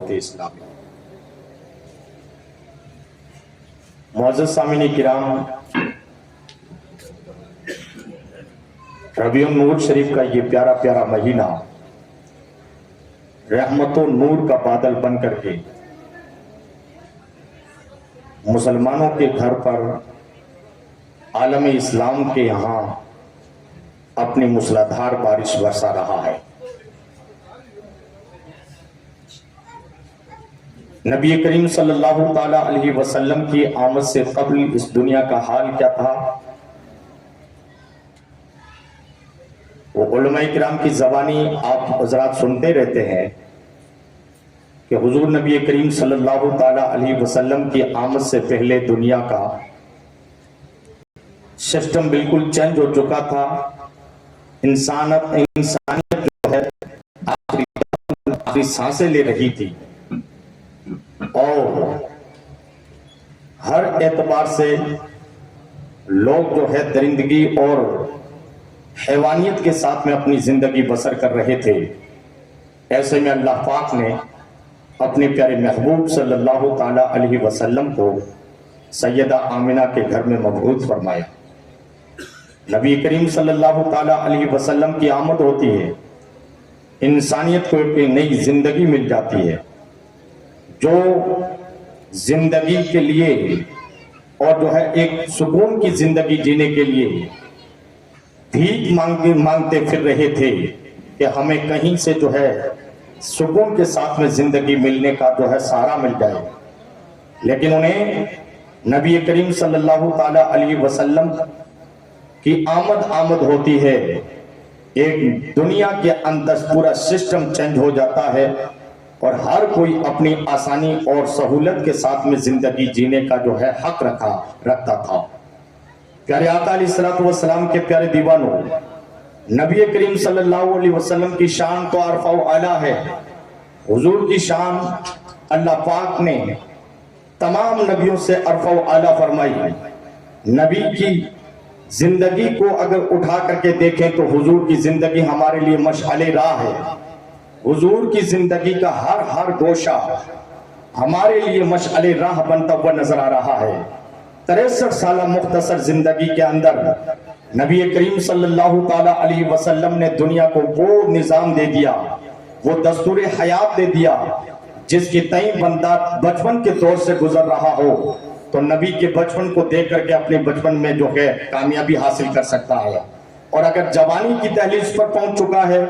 اسلامی معزز سامعین کرام، ربیع النور شریف کا یہ پیارا پیارا مہینہ رحمت و نور کا بادل بن کر کے مسلمانوں کے گھر پر عالم اسلام کے یہاں اپنی موسلادھار بارش برسا رہا ہے۔ نبی کریم صلی اللہ تعالی علیہ وسلم کی آمد سے قبل اس دنیا کا حال کیا تھا، وہ علماء کرام کی زبانی آپ حضرات سنتے رہتے ہیں کہ حضور نبی کریم صلی اللہ تعالی علیہ وسلم کی آمد سے پہلے دنیا کا سسٹم بالکل چینج ہو چکا تھا۔ انسانیت جو ہے آخری سانسیں لے رہی تھی اور ہر اعتبار سے لوگ جو ہے درندگی اور حیوانیت کے ساتھ میں اپنی زندگی بسر کر رہے تھے۔ ایسے میں اللہ پاک نے اپنے پیارے محبوب صلی اللہ تعالی علیہ وسلم کو سیدہ آمنہ کے گھر میں مبعوث فرمایا۔ نبی کریم صلی اللہ تعالی علیہ وسلم کی آمد ہوتی ہے، انسانیت کو ایک نئی زندگی مل جاتی ہے، جو زندگی کے لیے اور جو ہے ایک سکون کی زندگی جینے کے لیے بھیک مانگتے پھر رہے تھے کہ ہمیں کہیں سے جو ہے سکون کے ساتھ میں زندگی ملنے کا جو ہے سہارا مل جائے، لیکن انہیں نبی کریم صلی اللہ تعالی علیہ وسلم کی آمد ہوتی ہے، ایک دنیا کے اندر پورا سسٹم چینج ہو جاتا ہے اور ہر کوئی اپنی آسانی اور سہولت کے ساتھ میں زندگی جینے کا جو ہے حق رکھتا تھا۔ پیارے آقا علیہ السلام کے پیارے دیوانوں، نبی کریم صلی اللہ علیہ وسلم کی شان تو عرفہ و اعلیٰ ہے۔ حضور کی شان اللہ پاک نے تمام نبیوں سے عرفہ و اعلیٰ فرمائی۔ نبی کی زندگی کو اگر اٹھا کر کے دیکھیں تو حضور کی زندگی ہمارے لیے مشعل راہ ہے۔ حضور کی زندگی کا ہر گوشہ ہمارے لیے مشعل راہ بنتا ہوا نظر آ رہا ہے۔ 63 سالہ مختصر زندگی کے اندر نبی کریم صلی اللہ تعالی علیہ وسلم نے دنیا کو وہ نظام دے دیا، وہ دستور حیات دے دیا جس کی تئیں بندہ بچپن کے دور سے گزر رہا ہو تو نبی کے بچپن کو دیکھ کر کے اپنے بچپن میں جو ہے کامیابی حاصل کر سکتا ہے، اور اگر جوانی کی دہلیز پر پہنچ چکا ہے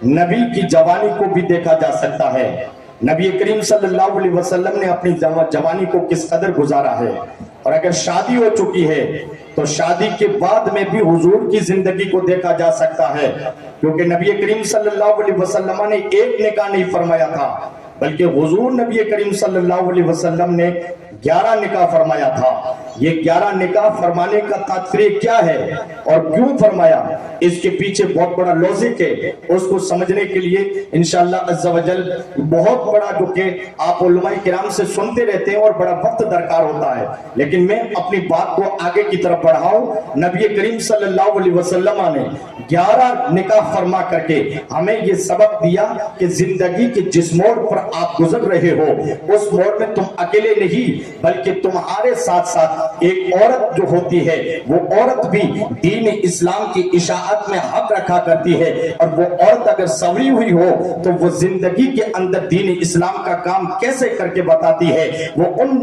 نبی کی جوانی کو بھی دیکھا جا سکتا ہے۔ نبی کریم صلی اللہ علیہ وسلم نے اپنی جوانی کو کس قدر گزارا ہے، اور اگر شادی ہو چکی ہے تو شادی کے بعد میں بھی حضور کی زندگی کو دیکھا جا سکتا ہے، کیونکہ نبی کریم صلی اللہ علیہ وسلم نے ایک نکاح نہیں فرمایا تھا بلکہ حضور نبی کریم صلی اللہ علیہ وسلم نے 11 نکاح فرمایا تھا۔ یہ 11 نکاح فرمانے کا تاثر کیا ہے اور کیوں فرمایا، اس کے پیچھے بہت بڑا لوجک ہے۔ اس کو سمجھنے کے لیے انشاءاللہ عز و جل بہت بڑا جو کہ آپ علماء کرام سے سنتے رہتے ہیں اور بڑا وقت درکار ہوتا ہے، لیکن میں اپنی بات کو آگے کی طرف بڑھاؤں۔ نبی کریم صلی اللہ علیہ وسلم نے 11 نکاح فرما کر کے ہمیں یہ سبق دیا کہ زندگی کے جس موڑ پر آپ گزر رہے ہو اس موڑ میں تم اکیلے نہیں بلکہ تمہارے ساتھ ساتھ ایک عورت جو ہوتی ہے وہ عورت بھی دین اسلام کی اشاعت میں حق رکھا کرتی ہے، اور وہ عورت اگر سوری ہوئی ہو تو وہ زندگی کے اندر دین اسلام کا کام کیسے کر کے بتاتی ہے، وہ ان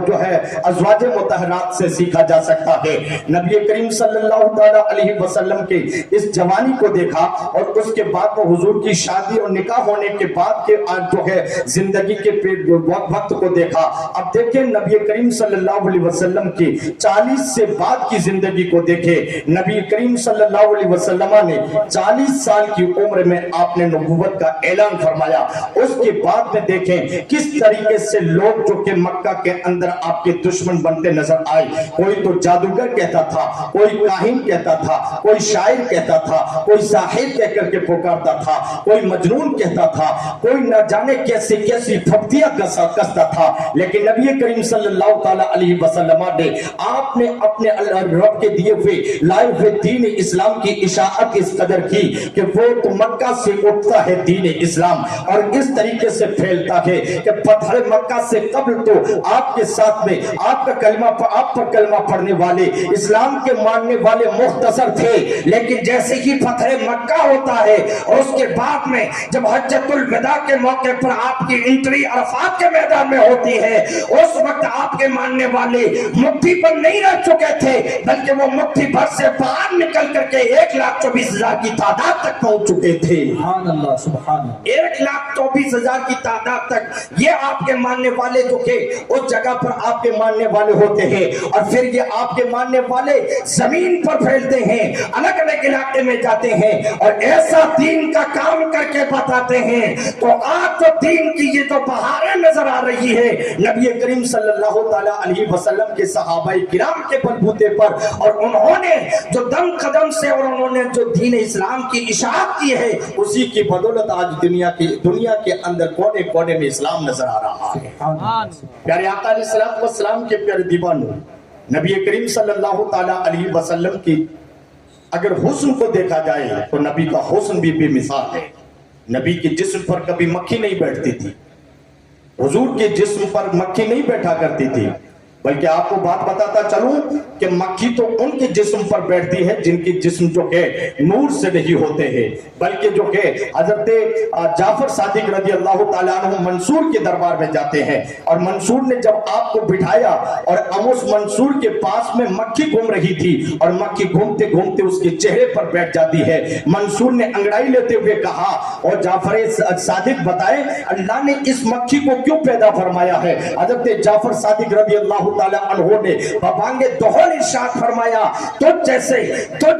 جو ہے ازواج مطہرات سے سیکھا جا سکتا ہے۔ نبی کریم صلی اللہ تعالی علیہ وسلم کے اس جوانی کو دیکھا اور اس کے بعد وہ حضور کی شادی اور نکاح ہونے کے بعد کے جو ہے زندگی کے وقت کو دیکھا۔ اب دیکھیں نبی کریم صلی اللہ علیہ وسلم کی 40 سے بعد کی زندگی کو دیکھیں۔ نبی کریم صلی اللہ علیہ وسلم نے 40 سال کی عمر میں آپ نے نبوت کا اعلان فرمایا۔ اس کے بعد میں دیکھیں کس طریقے سے لوگ جو کہ مکہ کے اندر آپ کے دشمن بنتے نظر آئے، کوئی تو جادوگر کہتا تھا، کوئی کاہن کہتا تھا، کوئی شاعر کہتا تھا، کوئی ساحر کہہ کر کے پکارتا تھا، کوئی مجنون کہتا تھا، کوئی نہ جانے कैसे कैसी फप्तियां कसता था, लेकिन नबी करीम सल्लल्लाहु ताला अलैहि वसल्लम ने आपने अपने रब के दिए हुए लाए हुए दीन इस्लाम की इशाअत इस कदर की कि वो तो मक्का से उठता है दीन इस्लाम और इस तरीके से फैलता है कि पत्थर मक्का से कबल तो आपके साथ में आपका कलमा आप पर कलमा पढ़ने वाले इस्लाम के मानने वाले मुख्तसर थे, लेकिन जैसे ही फतह मक्का होता है और उसके बाद में जब हज्जतुल विदा के मौके पर आपकी एंट्री अरफात के मैदान में होती है, उस वक्त आपके मानने वाले मुट्ठी पर नहीं रह चुके थे, बल्कि वो मुट्ठी भर से बाहर निकल करके 1,24,000 की तादाद तक पहुंच चुके थे। सुभान अल्लाह, सुभान अल्लाह। 1,24,000 की तादाद तक ये आपके मानने वाले जो थे उस जगह पर आपके मानने वाले होते हैं, और फिर ये आपके मानने वाले जमीन पर फैलते हैं, अलग अलग इलाके में जाते हैं और ऐसा दीन का काम करके बताते हैं। तो आज तो दीन की ये तो बहारें नजर आ रही है नबी करीम सल्लल्लाहु ताला अलैहि वसल्लम के सहाबाए किराम के बलबूते पर, और उन्होंने जो दम कदम से और उन्होंने जो दीन इस्लाम की इशाअत की है, उसी की बदौलत आज दुनिया के अंदर कोने कोने में इस्लाम नजर आ रहा है। प्यारे आका अलैहिस्सलातु वस्सलाम के प्यारे दीवानों, नबी करीम सल्लल्लाहु ताला अलैहि वसल्लम की अगर हुस्न को देखा जाए तो नबी का हुस्न भी बेमिसाल है। नबी के जिस्म पर कभी मक्खी नहीं बैठती थी, हुजूर के जिस्म पर मक्खी नहीं बैठा करती थी, बल्कि आपको बात बताता चलूं कि मक्खी तो उनके जिस्म पर बैठती है जिनके जिस्म जो है नूर से नहीं होते हैं, बल्कि जो है हजरत जाफर सादिक रजी अल्लाह ताला अन्हु मंसूर के दरबार में जाते हैं, और मंसूर ने जब आपको बिठाया और अब उस मंसूर के पास में मक्खी घूम रही थी और मक्खी घूमते घूमते उसके चेहरे पर बैठ जाती है। मंसूर ने अंगड़ाई लेते हुए कहा, और जाफर सादिक बताए अल्लाह ने इस मक्खी को क्यों पैदा फरमाया है? हजरत जाफर सादिक रजी अल्लाह ताला अन्हु ने बबांगे दोहल इरशाद फरमाया, तुझ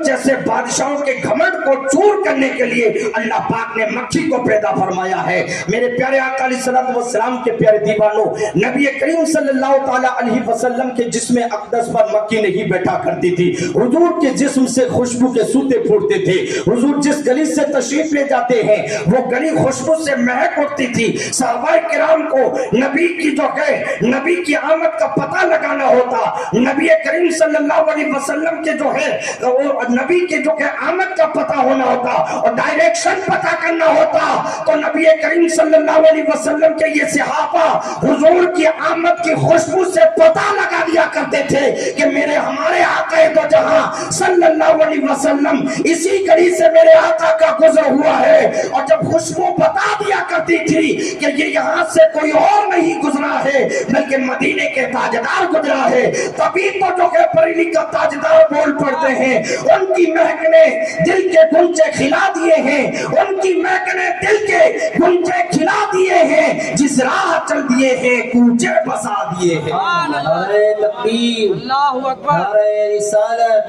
जैसे बादशाहों के घमंड को चूर करने के लिए अल्लाह पाक ने मक्खी को पैदा फरमाया है। मेरे प्यारे आका अलैहिस्सलातु वस्सलाम के प्यारे दीवानों, नबी करीम सल्लल्लाहु ताला अलैहि वसल्लम के जिस्म अक़दस पर मक्खी नहीं बैठा करती थी। हुजूर के जिस्म से खुशबू के सूते फूटते थे। हुजूर जिस गली से तशरीफ ले जाते हैं वो गली खुशबू से महक उठती थी। सहाबाए किराम को नबी की जो है नबी की आमद का पता लगाना होता, नबी करीम सल्लल्लाहु अलैहि वसल्लम के जो है वो नबी के जो है आमद का पता होना होता और डायरेक्शन पता करना होता, तो नबी करीम सल्लल्लाहु अलैहि वसल्लम के ये सहाबा हुजूर की आमद की खुशबू से पता लगा दिया करते थे कि मेरे हमारे आका तो जहां सल्लल्लाहु अलैहि वसल्लम इसी गली से मेरे आका का गुजर हुआ है। और जब खुशबू बता दिया करती थी कि ये यहाँ से कोई और नहीं गुजरा है बल्कि मदीने के ताजदार गुजरा है, तभी तो जो है बरेली का ताजदार बोल पड़ते हैं। उनकी महक ने दिल के गुंजे खिला दिए हैं, उनकी महक ने दिल के गुंजे खिला दिए हैं, जिस राह चल दिए हैं कूचे बसा दिए हैं। नारे तकबीर, अल्लाहु अकबर, नारे रिसालत,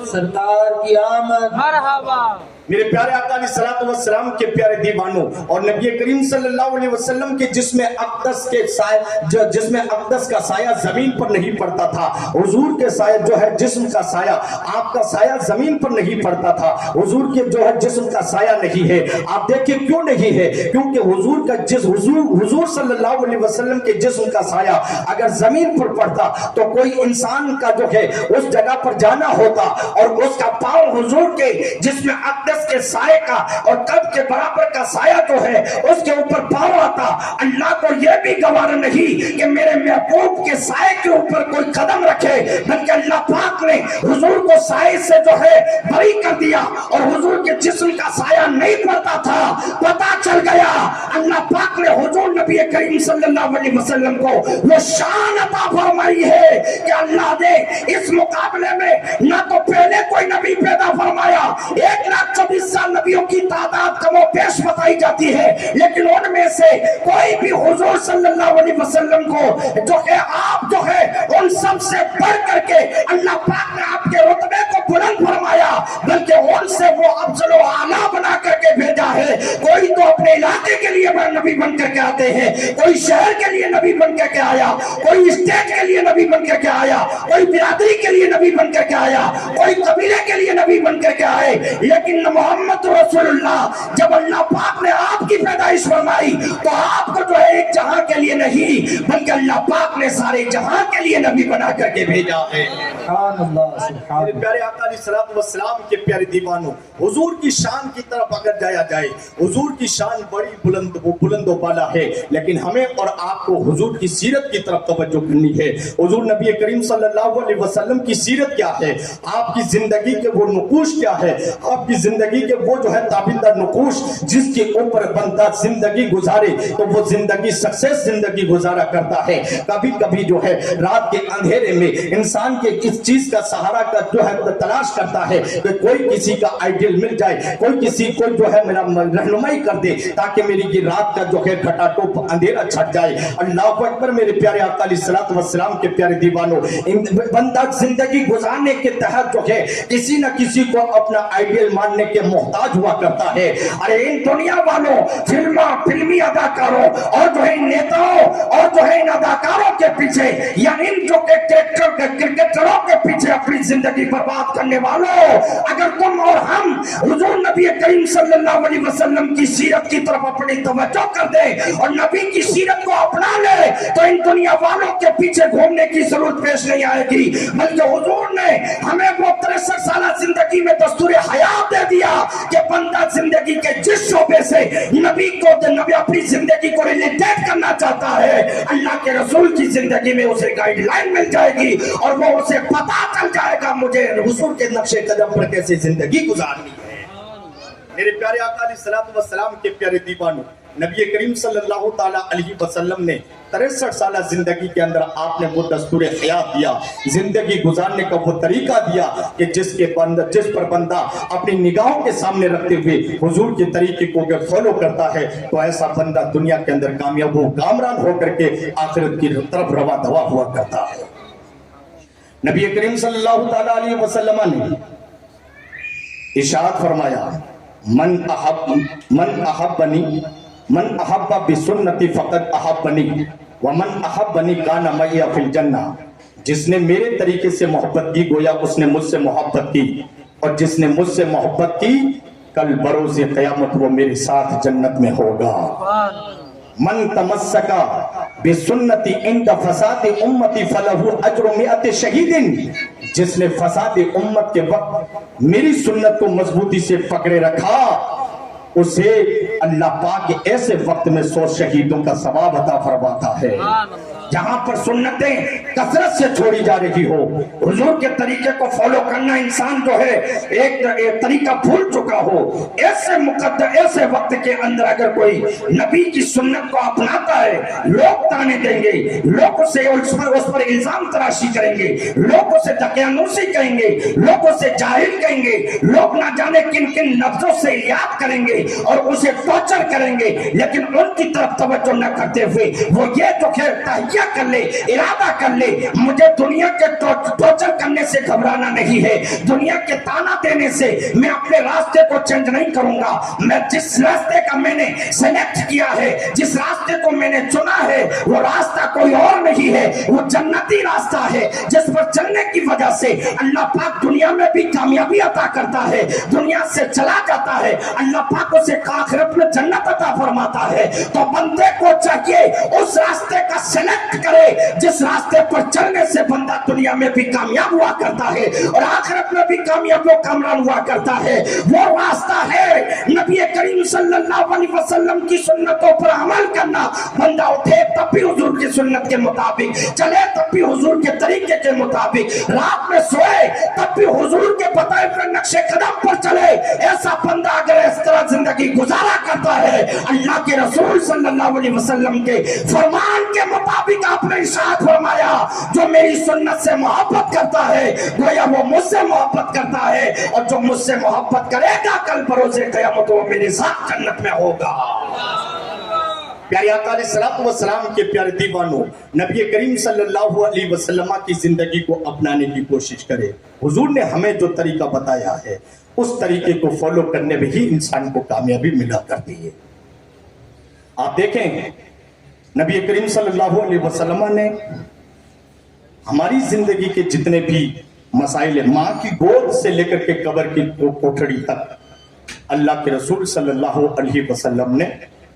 सरकार की आमद, मरहबा। मेरे प्यारे आका अलैहिस्सलातु वस्सलाम के प्यारे दीवानों, और नबी करीम सल्लल्लाहु अलैहि वसल्लम के जिस्म अक़दस का साया जमीन पर नहीं पड़ता था। हुजूर के साया जो है जिस्म का साया, आपका साया जमीन पर नहीं पड़ता था। हुजूर के जो है जिस्म का साया नहीं है। आप देखिए क्यों नहीं है? क्योंकि हुजूर सल्लल्लाहु अलैहि वसल्लम के जिस्म का साया अगर जमीन पर पड़ता तो कोई इंसान का जो है उस जगह पर जाना होता और उसका पांव हुजूर के जिस्म अक़दस के साये का और कद के बराबर का साया जो है उसके ऊपर पांव आता। अल्लाह को यह भी गवारा नहीं कि मेरे महबूब के साये के ऊपर कोई कदम रखे, बल्कि अल्लाह पाक ने हुजूर को साये से जो है बरी कर दिया और हुजूर के जिस्म का साया नहीं पड़ता था। पता चल गया अल्लाह पाक ने हुजूर नबी करीम सल्लल्लाहु अलैहि वसल्लम को वो शान अता फरमाई है कि अल्लाह ने इस मुकाबले में ना तो पहले कोई नबी पैदा फरमाया, 1,24,000 नबियों की तादाद कमो पेश बताई जाती है, लेकिन उनमें से कोई भी हुजूर सल्लल्लाहु अलैहि वसल्लम को जो है आप जो है उन सब से बढ़ करके अल्लाह पाक ने आपके रुतबे को बुलंद फरमाया, बल्कि उनसे वो अफजल व आला बना करके کے بھیجا ہے. کوئی تو اپنے علاقے کے لیے نبی بن کر کے آتے ہیں, کوئی شہر کے لیے نبی بن کر کے آیا, کوئی اسٹیٹ کے لیے نبی بن کر کے آیا, کوئی برادری کے لیے نبی بن کر کے آیا, کوئی قبیلے کے لیے نبی بن کر کے آئے. لیکن محمد رسول اللہ جب اللہ پاک نے آپ کی پیدائش فرمائی تو آپ کو جو ہے ایک جہاں کے لیے نہیں بلکہ اللہ پاک نے سارے جہاں کے لیے نبی بنا کر کے بھیجا ہے. سبحان اللہ سبحان میرے پیارے آقا علیہ الصلوۃ والسلام کے پیارے دیوانوں, حضور کی شان کی طرف اگر جایا جائے, حضور کی شان بڑی بلند و بالا ہے, لیکن ہمیں اور آپ کو حضور کی سیرت کی طرف توجہ کرنی ہے. حضور نبی کریم صلی اللہ علیہ وسلم کی سیرت کیا ہے, آپ کی زندگی کے وہ نقوش کیا ہے, آپ کی زندگی کے وہ جو ہے تابندہ نقوش جس کے اوپر بندہ زندگی گزارے تو وہ زندگی سکسیس زندگی گزارا کرتا ہے. کبھی کبھی جو ہے رات کے اندھیرے میں انسان کے اس چیز کا سہارا کا جو ہے تلاش کرتا ہے کہ کوئی کسی کا آئیڈیل مل جائے, کوئی کسی کو جو ہے میرا رہنمائی کر دے تاکہ میری یہ رات کا جو ہے گھٹا ٹوپ اندھیرا چھٹ جائے. اللہ اکبر. میرے پیارے آقا علیہ الصلوۃ والسلام کے پیارے دیوانوں, بندہ زندگی گزارنے کے تحت جو ہے کسی نہ کسی کو اپنا آئیڈیل ماننے کے محتاج ہوا کرتا ہے. ارے ان دنیا والوں, فلمی اداکاروں اور جو ہے نیتاؤں اور جو ہے ان اداکاروں کے پیچھے یا ان جو کرکٹروں کے پیچھے اپنی زندگی برباد کرنے والوں, اگر تم اور ہم حضور نبی کریم صلی اللہ علیہ وسلم کی سیرت کی طرف اپنی توجہ کر دیں اور نبی کی سیرت کو اپنا لے تو ان دنیا والوں کے پیچھے گھومنے کی ضرورت پیش نہیں آئے گی, بلکہ حضور نے ہمیں وہ 63 سالہ زندگی میں دستور حیات دے دیا کہ بندہ زندگی کے جس شعبے سے نبی اپنی زندگی کو ریلیٹیٹ کرنا چاہتا ہے, اللہ کے رسول کی زندگی میں اسے گائیڈ لائن مل جائے گی اور وہ اسے پتا چل جائے گا مجھے حضور کے نقش قدم پر کیسے زندگی گزارنی ہے. میرے پیارے آقا علیہ الصلوۃ والسلام کے پیارے دیوانوں, نبی کریم صلی اللہ تعالی علیہ وسلم نے 63 سالہ زندگی کے اندر آپ نے وہ دستور حیات دیا, زندگی گزارنے کا وہ طریقہ دیا کہ جس پر بندہ اپنی نگاہوں کے سامنے رکھتے ہوئے حضور کے طریقے کو اگر فالو کرتا ہے تو ایسا بندہ دنیا کے اندر کامیاب ہو کامران ہو کر کے آخرت کی طرف روا دوا ہوا کرتا ہے. نبی کریم صلی اللہ تعالی علیہ وسلم نے ارشاد فرمایا, من احب بسنتی فقد احبنی ومن احبنی کان معی فی الجنہ. جس نے میرے طریقے سے محبت کی گویا اس نے مجھ سے محبت کی, اور جس نے مجھ سے محبت کی کل بروز قیامت وہ میرے ساتھ جنت میں ہوگا. من تمسکا بسنتی عند فساد امتی فلہ اجر 100 شہید. جس نے فساد امت کے وقت میری سنت کو مضبوطی سے پکڑے رکھا اسے اللہ پاک ایسے وقت میں 100 شہیدوں کا ثواب عطا فرماتا ہے. جہاں پر سنتیں کثرت سے چھوڑی جا رہی ہو, حضور کے طریقے کو فالو کرنا انسان جو ہے ایک طریقہ بھول چکا ہو, ایسے وقت کے اندر اگر کوئی نبی کی سنت کو اپناتا ہے, لوگ تانے دیں گے, لوگ اسے اس پر الزام تراشی کریں گے, لوگ اسے دقیانوسی کہیں گے, لوگ اسے جاہل کہیں گے, لوگ نہ جانے کن کن لفظوں سے یاد کریں گے اور اسے ٹارچر کریں گے, لیکن ان کی طرف توجہ نہ کرتے ہوئے وہ یہ تو خیر تہیہ کر لے, ارادہ کر لے, مجھے دنیا کے ٹارچر کرنے سے گھبرانا نہیں ہے, دنیا کے تانا دینے سے میں اپنے راستے کو چینج نہیں کروں گا. میں جس راستے کا میں نے سلیکٹ کیا ہے, جس راستے کو میں نے چنا ہے, وہ راستہ کوئی اور نہیں ہے, وہ جنتی راستہ ہے جس پر چلنے کی وجہ سے اللہ پاک دنیا میں بھی کامیابی عطا کرتا ہے, دنیا سے چلا جاتا ہے, اللہ پاک اسے آخرت میں جنت عطا فرماتا ہے. تو بندے کو چاہیے اس راستے کا سلیکٹ کرے جس راستے پر چلنے سے بندہ دنیا میں بھی کامیاب ہوا کرتا ہے اور آخرت میں بھی کامیاب و کامران ہوا کرتا ہے. وہ راستہ ہے نبی کریم صلی اللہ علیہ وسلم کی سنتوں پر عمل کرنا. بندہ اٹھے تب بھی حضور کی سنت کے مطابق, چلے تب بھی حضور کے طریقے کے مطابق, رات میں سوئے تب بھی حضور کے بتائے ہوئے نقش قدم پر چلے. ایسا بندہ اگر اس طرح زندگی گزارا کرتا ہے, اللہ کے رسول صلی اللہ علیہ وسلم کے فرمان کے مطابق آپ نے ارشاد فرمایا جو میری سنت سے محبت کرتا ہے گویا وہ مجھ سے محبت کرتا ہے, اور جو مجھ سے محبت کرے گا کل بروز قیامت وہ میرے ساتھ جنت میں ہوگا. प्यारे आका अलैहिस्सलातु वस्सलाम के प्यारे दीवानों, नबी करीम सल्लल्लाहु अलैहि वसल्लम की जिंदगी को अपनाने की कोशिश करें। हुजूर ने हमें जो तरीका बताया है उस तरीके को फॉलो करने में ही इंसान को कामयाबी मिला करती है। आप देखें नबी करीम सल्लल्लाहु अलैहि वसल्लम ने हमारी जिंदगी के जितने भी मसाइल है, माँ की गोद से लेकर के कब्र की कोठरी तक, अल्लाह के रसूल सल्लल्लाहु अलैहि वसल्लम ने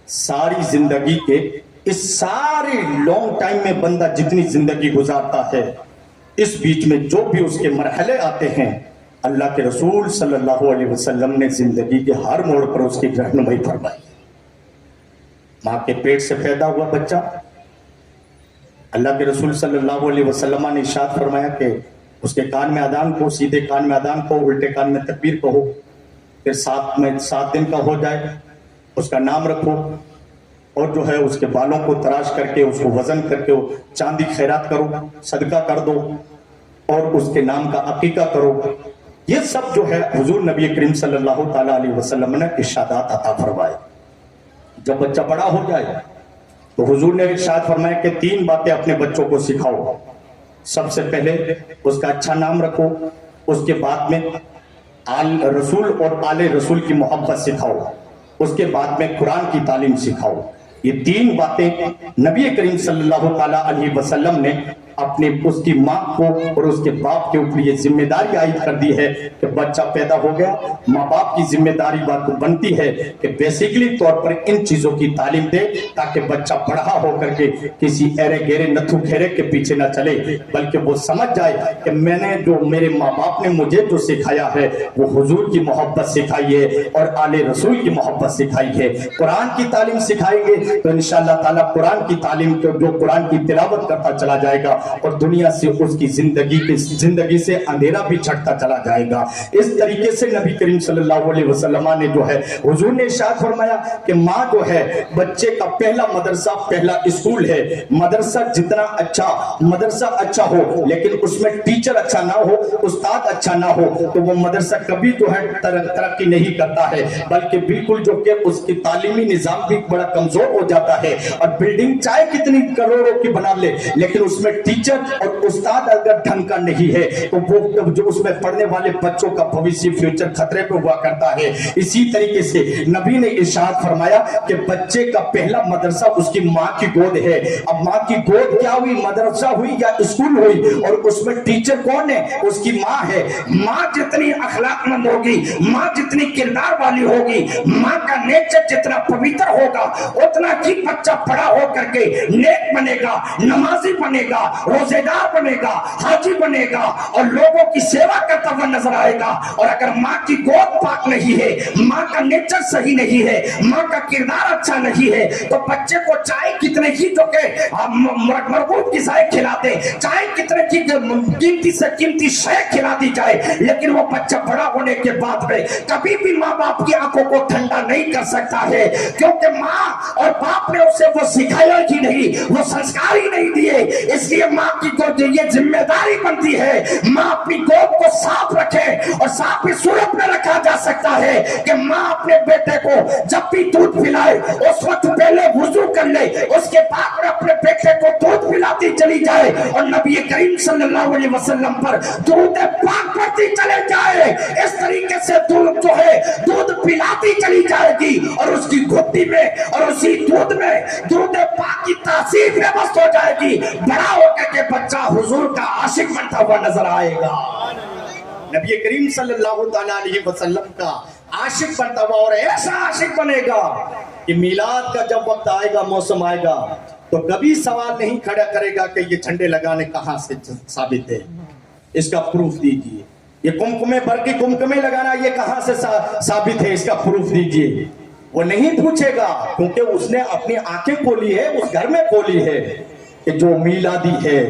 सारी जिंदगी के इस सारे लॉन्ग टाइम में बंदा जितनी जिंदगी गुजारता है, इस बीच में जो भी उसके मरहले आते हैं, अल्लाह के रसूल सल्लल्लाहु अलैहि वसल्लम ने जिंदगी के हर मोड़ पर उसकी रहनुमाई फरमाई। माँ के पेट से पैदा हुआ बच्चा, अल्लाह के रसूल सल्लल्लाहु अलैहि वसल्लम ने इरशाद फरमाया कि उसके कान में अदान को, सीधे कान में अदान को, उल्टे कान में तकबीर कहो, फिर 7 दिन का हो जाए उसका नाम रखो, और जो है उसके बालों को तराश करके उसको वजन करके चांदी खैरात करो, सदका कर दो, और उसके नाम का अकीका करो। ये सब जो है हुजूर नबी करीम सल्लल्लाहु ताला अलैहि वसल्लम ने इरशादात अता फरमाए। जब बच्चा बड़ा हो जाए तो हुजूर ने इरशाद फरमाया कि 3 बातें अपने बच्चों को सिखाओ। सबसे पहले उसका अच्छा नाम रखो, उसके बाद में आल रसूल और आले रसूल की मोहब्बत सिखाओ, उसके बाद में कुरान की तालीम सिखाओ। ये 3 बातें नबी करीम सल्लल्लाहु ताला अलैहि वसल्लम ने अपने उसकी माँ को और उसके बाप के ऊपर ये जिम्मेदारी आयद कर दी है कि बच्चा पैदा हो गया, माँ बाप की जिम्मेदारी बात बनती है कि बेसिकली तौर पर इन चीजों की तालीम दे, ताकि बच्चा पढ़ा होकर के किसी एरे गेरे नथु खेरे के पीछे न चले, बल्कि वो समझ जाए कि मैंने जो मेरे माँ बाप ने मुझे जो सिखाया है वो हुजूर की मोहब्बत सिखाई है और आले रसूल की मोहब्बत सिखाई है। कुरान की तालीम सिखाएंगे तो इंशाअल्लाह ताला कुरान की तालीम जो कुरान की तिलावत करता चला जाएगा और दुनिया से उसकी जिंदगी से अंधेरा भी छटता चला जाएगा। इस तरीके से नबी करीम सल्लल्लाहु अलैहि वसल्लम ने जो है हुजूर ने इरशाद फरमाया कि माँ जो है बच्चे का पहला मदरसा, पहला स्कूल है। मदरसा जितना मदरसा अच्छा हो, लेकिन उसमें टीचर अच्छा ना हो, उस्ताद अच्छा ना हो, तो वो मदरसा कभी जो है तरक्की नहीं करता है, बल्कि बिल्कुल जो कि उसकी तालीमी निजाम भी बड़ा कमजोर हो जाता है। और बिल्डिंग चाहे कितनी करोड़ों की बना ले, लेकिन उसमें टीचर और उस्ताद अगर ढंग का नहीं है तो वो जो उसमें पढ़ने वाले बच्चों का भविष्य, फ्यूचर खतरे पे हुआ करता है। इसी तरीके से नबी ने इरशाद फरमाया कि बच्चे का पहला मदरसा उसकी माँ की गोद है। अब माँ की गोद क्या हुई, मदरसा हुई या स्कूल हुई, और उसमें टीचर कौन है, उसकी माँ है। माँ जितनी अखलाकमंद होगी, माँ जितनी किरदार वाली होगी, माँ का नेचर जितना पवित्र होगा, उतना ही बच्चा बड़ा होकर के नेक बनेगा, नमाजी बनेगा, रोजेदार बनेगा, हाजी बनेगा और लोगों की सेवा करता हुआ नजर आएगा। और अगर माँ की गोद पाक नहीं है, माँ का नेचर सही नहीं है, माँ का किरदार अच्छा नहीं है, तो बच्चे को चाहे कितने ही जो के मरगूब की शाय खिलाते, चाहे कितने की कीमती से कीमती शय खिला दी जाए, लेकिन वो बच्चा बड़ा होने के बाद में कभी भी माँ बाप की आंखों को ठंडा नहीं कर सकता है, क्योंकि माँ और बाप ने उसे वो सिखाया ही नहीं, वो संस्कार ही नहीं दिए। इसलिए माँ की गोद ये जिम्मेदारी बनती है, माँ अपनी गोद को साफ रखे। और साफ इस सूरत में रखा जा सकता है कि माँ अपने बेटे को जब भी दूध पिलाए उस वक्त पहले वुजू कर ले, उसके बाद में अपने बेटे को दूध पिलाती चली जाए और नबी करीम सल्लल्लाहु अलैहि वसल्लम पर दूध पाक पड़ती चले जाए। इस तरीके से दूध जो है दूध पिलाती चली जाएगी और उसकी घुट्टी में और उसी दूध में दूध पाक की तासीर में मस्त हो जाएगी। बड़ा होकर के बच्चा हुजूर का आशिक बनता हुआ नजर आएगा, नबी करीम सल्लल्लाहु ताला अलैहि वसल्लम का आशिक बनता हुआ, और ऐसा आशिक बनेगा कि मिलाद का जब वक्त आएगा, मौसम आएगा, तो कभी सवाल नहीं खड़ा करेगा कि ये झंडे लगाने कहां से साबित है, इसका प्रूफ दीजिए। ये कुमकुमे भर के कुमकुमे लगाना ये कहां से साबित है, इसका प्रूफ दीजिए। वो नहीं पूछेगा, क्योंकि उसने अपनी आंखें खोली है, उस घर में खोली है कि जो मिलादी है।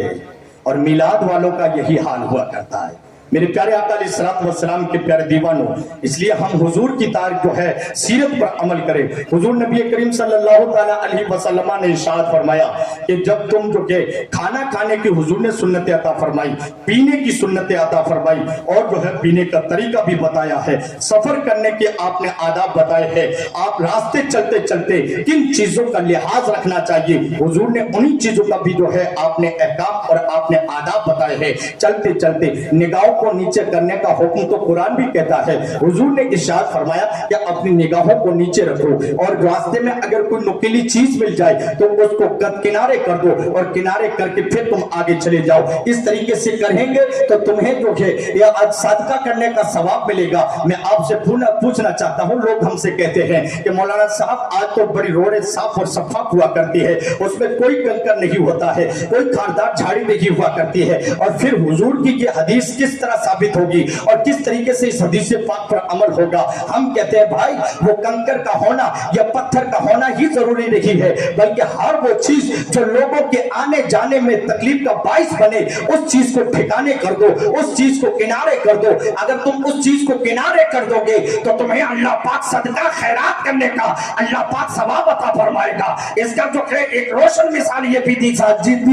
और मिलाद वालों का यही हाल हुआ करता है। میرے پیارے آقا علیہ الصلوۃ والسلام کے پیارے دیوانوں، اس لیے ہم حضور کی تاریخ جو ہے سیرت پر عمل کریں۔ حضور نبی کریم صلی اللہ تعالیٰ علیہ وسلم نے ارشاد فرمایا کہ جب تم جو کہ کھانا کھانے کی حضور نے سنت عطا فرمائی، پینے کی سنت عطا فرمائی، اور جو ہے پینے کا طریقہ بھی بتایا ہے، سفر کرنے کے آپ نے آداب بتائے ہیں، آپ راستے چلتے چلتے کن چیزوں کا لحاظ رکھنا چاہیے، حضور نے انہی چیزوں کا بھی جو ہے آپ نے احکام اور آپ نے آداب بتائے ہیں۔ چلتے چلتے نگاہوں کو نیچے کرنے کا حکم تو قرآن بھی کہتا ہے، حضور نے ارشاد فرمایا کہ اپنی نگاہوں کو نیچے رکھو، اور راستے میں اگر کوئی نکیلی چیز مل جائے تو اس کو کنارے کر دو، اور کنارے کر کے پھر تم آگے چلے جاؤ۔ اس طریقے سے کریں گے تو تمہیں جو ہے یہ صدقہ کرنے کا ثواب ملے گا۔ میں آپ سے پوچھنا چاہتا ہوں، لوگ ہم سے کہتے ہیں کہ مولانا صاحب آج تو بڑی روڈیں صاف اور شفاف ہوا کرتی ہے، اس میں کوئی کنکر نہیں ہوتا ہے، کوئی خاردار جھاڑی نہیں ہوا کرتی ہے، اور پھر حضور کی یہ حدیث کس طرح ثابت ہوگی اور کس طریقے سے اس حدیث پاک پر عمل ہوگا؟ ہم کہتے ہیں بھائی وہ کنکر کا ہونا یا پتھر کا ہونا ہی ضروری نہیں ہے، بلکہ ہر وہ چیز جو لوگوں کے آنے جانے میں تکلیف کا باعث بنے، اس چیز کو ٹھکانے کر دو، اس چیز کو کنارے کر دو۔ اگر تم اس چیز کو کنارے کر دو گے تو تمہیں اللہ پاک صدقہ خیرات کرنے کا اللہ پاک ثواب عطا فرمائے گا۔ اس کا جو ہے ایک روشن مثال یہ بھی دی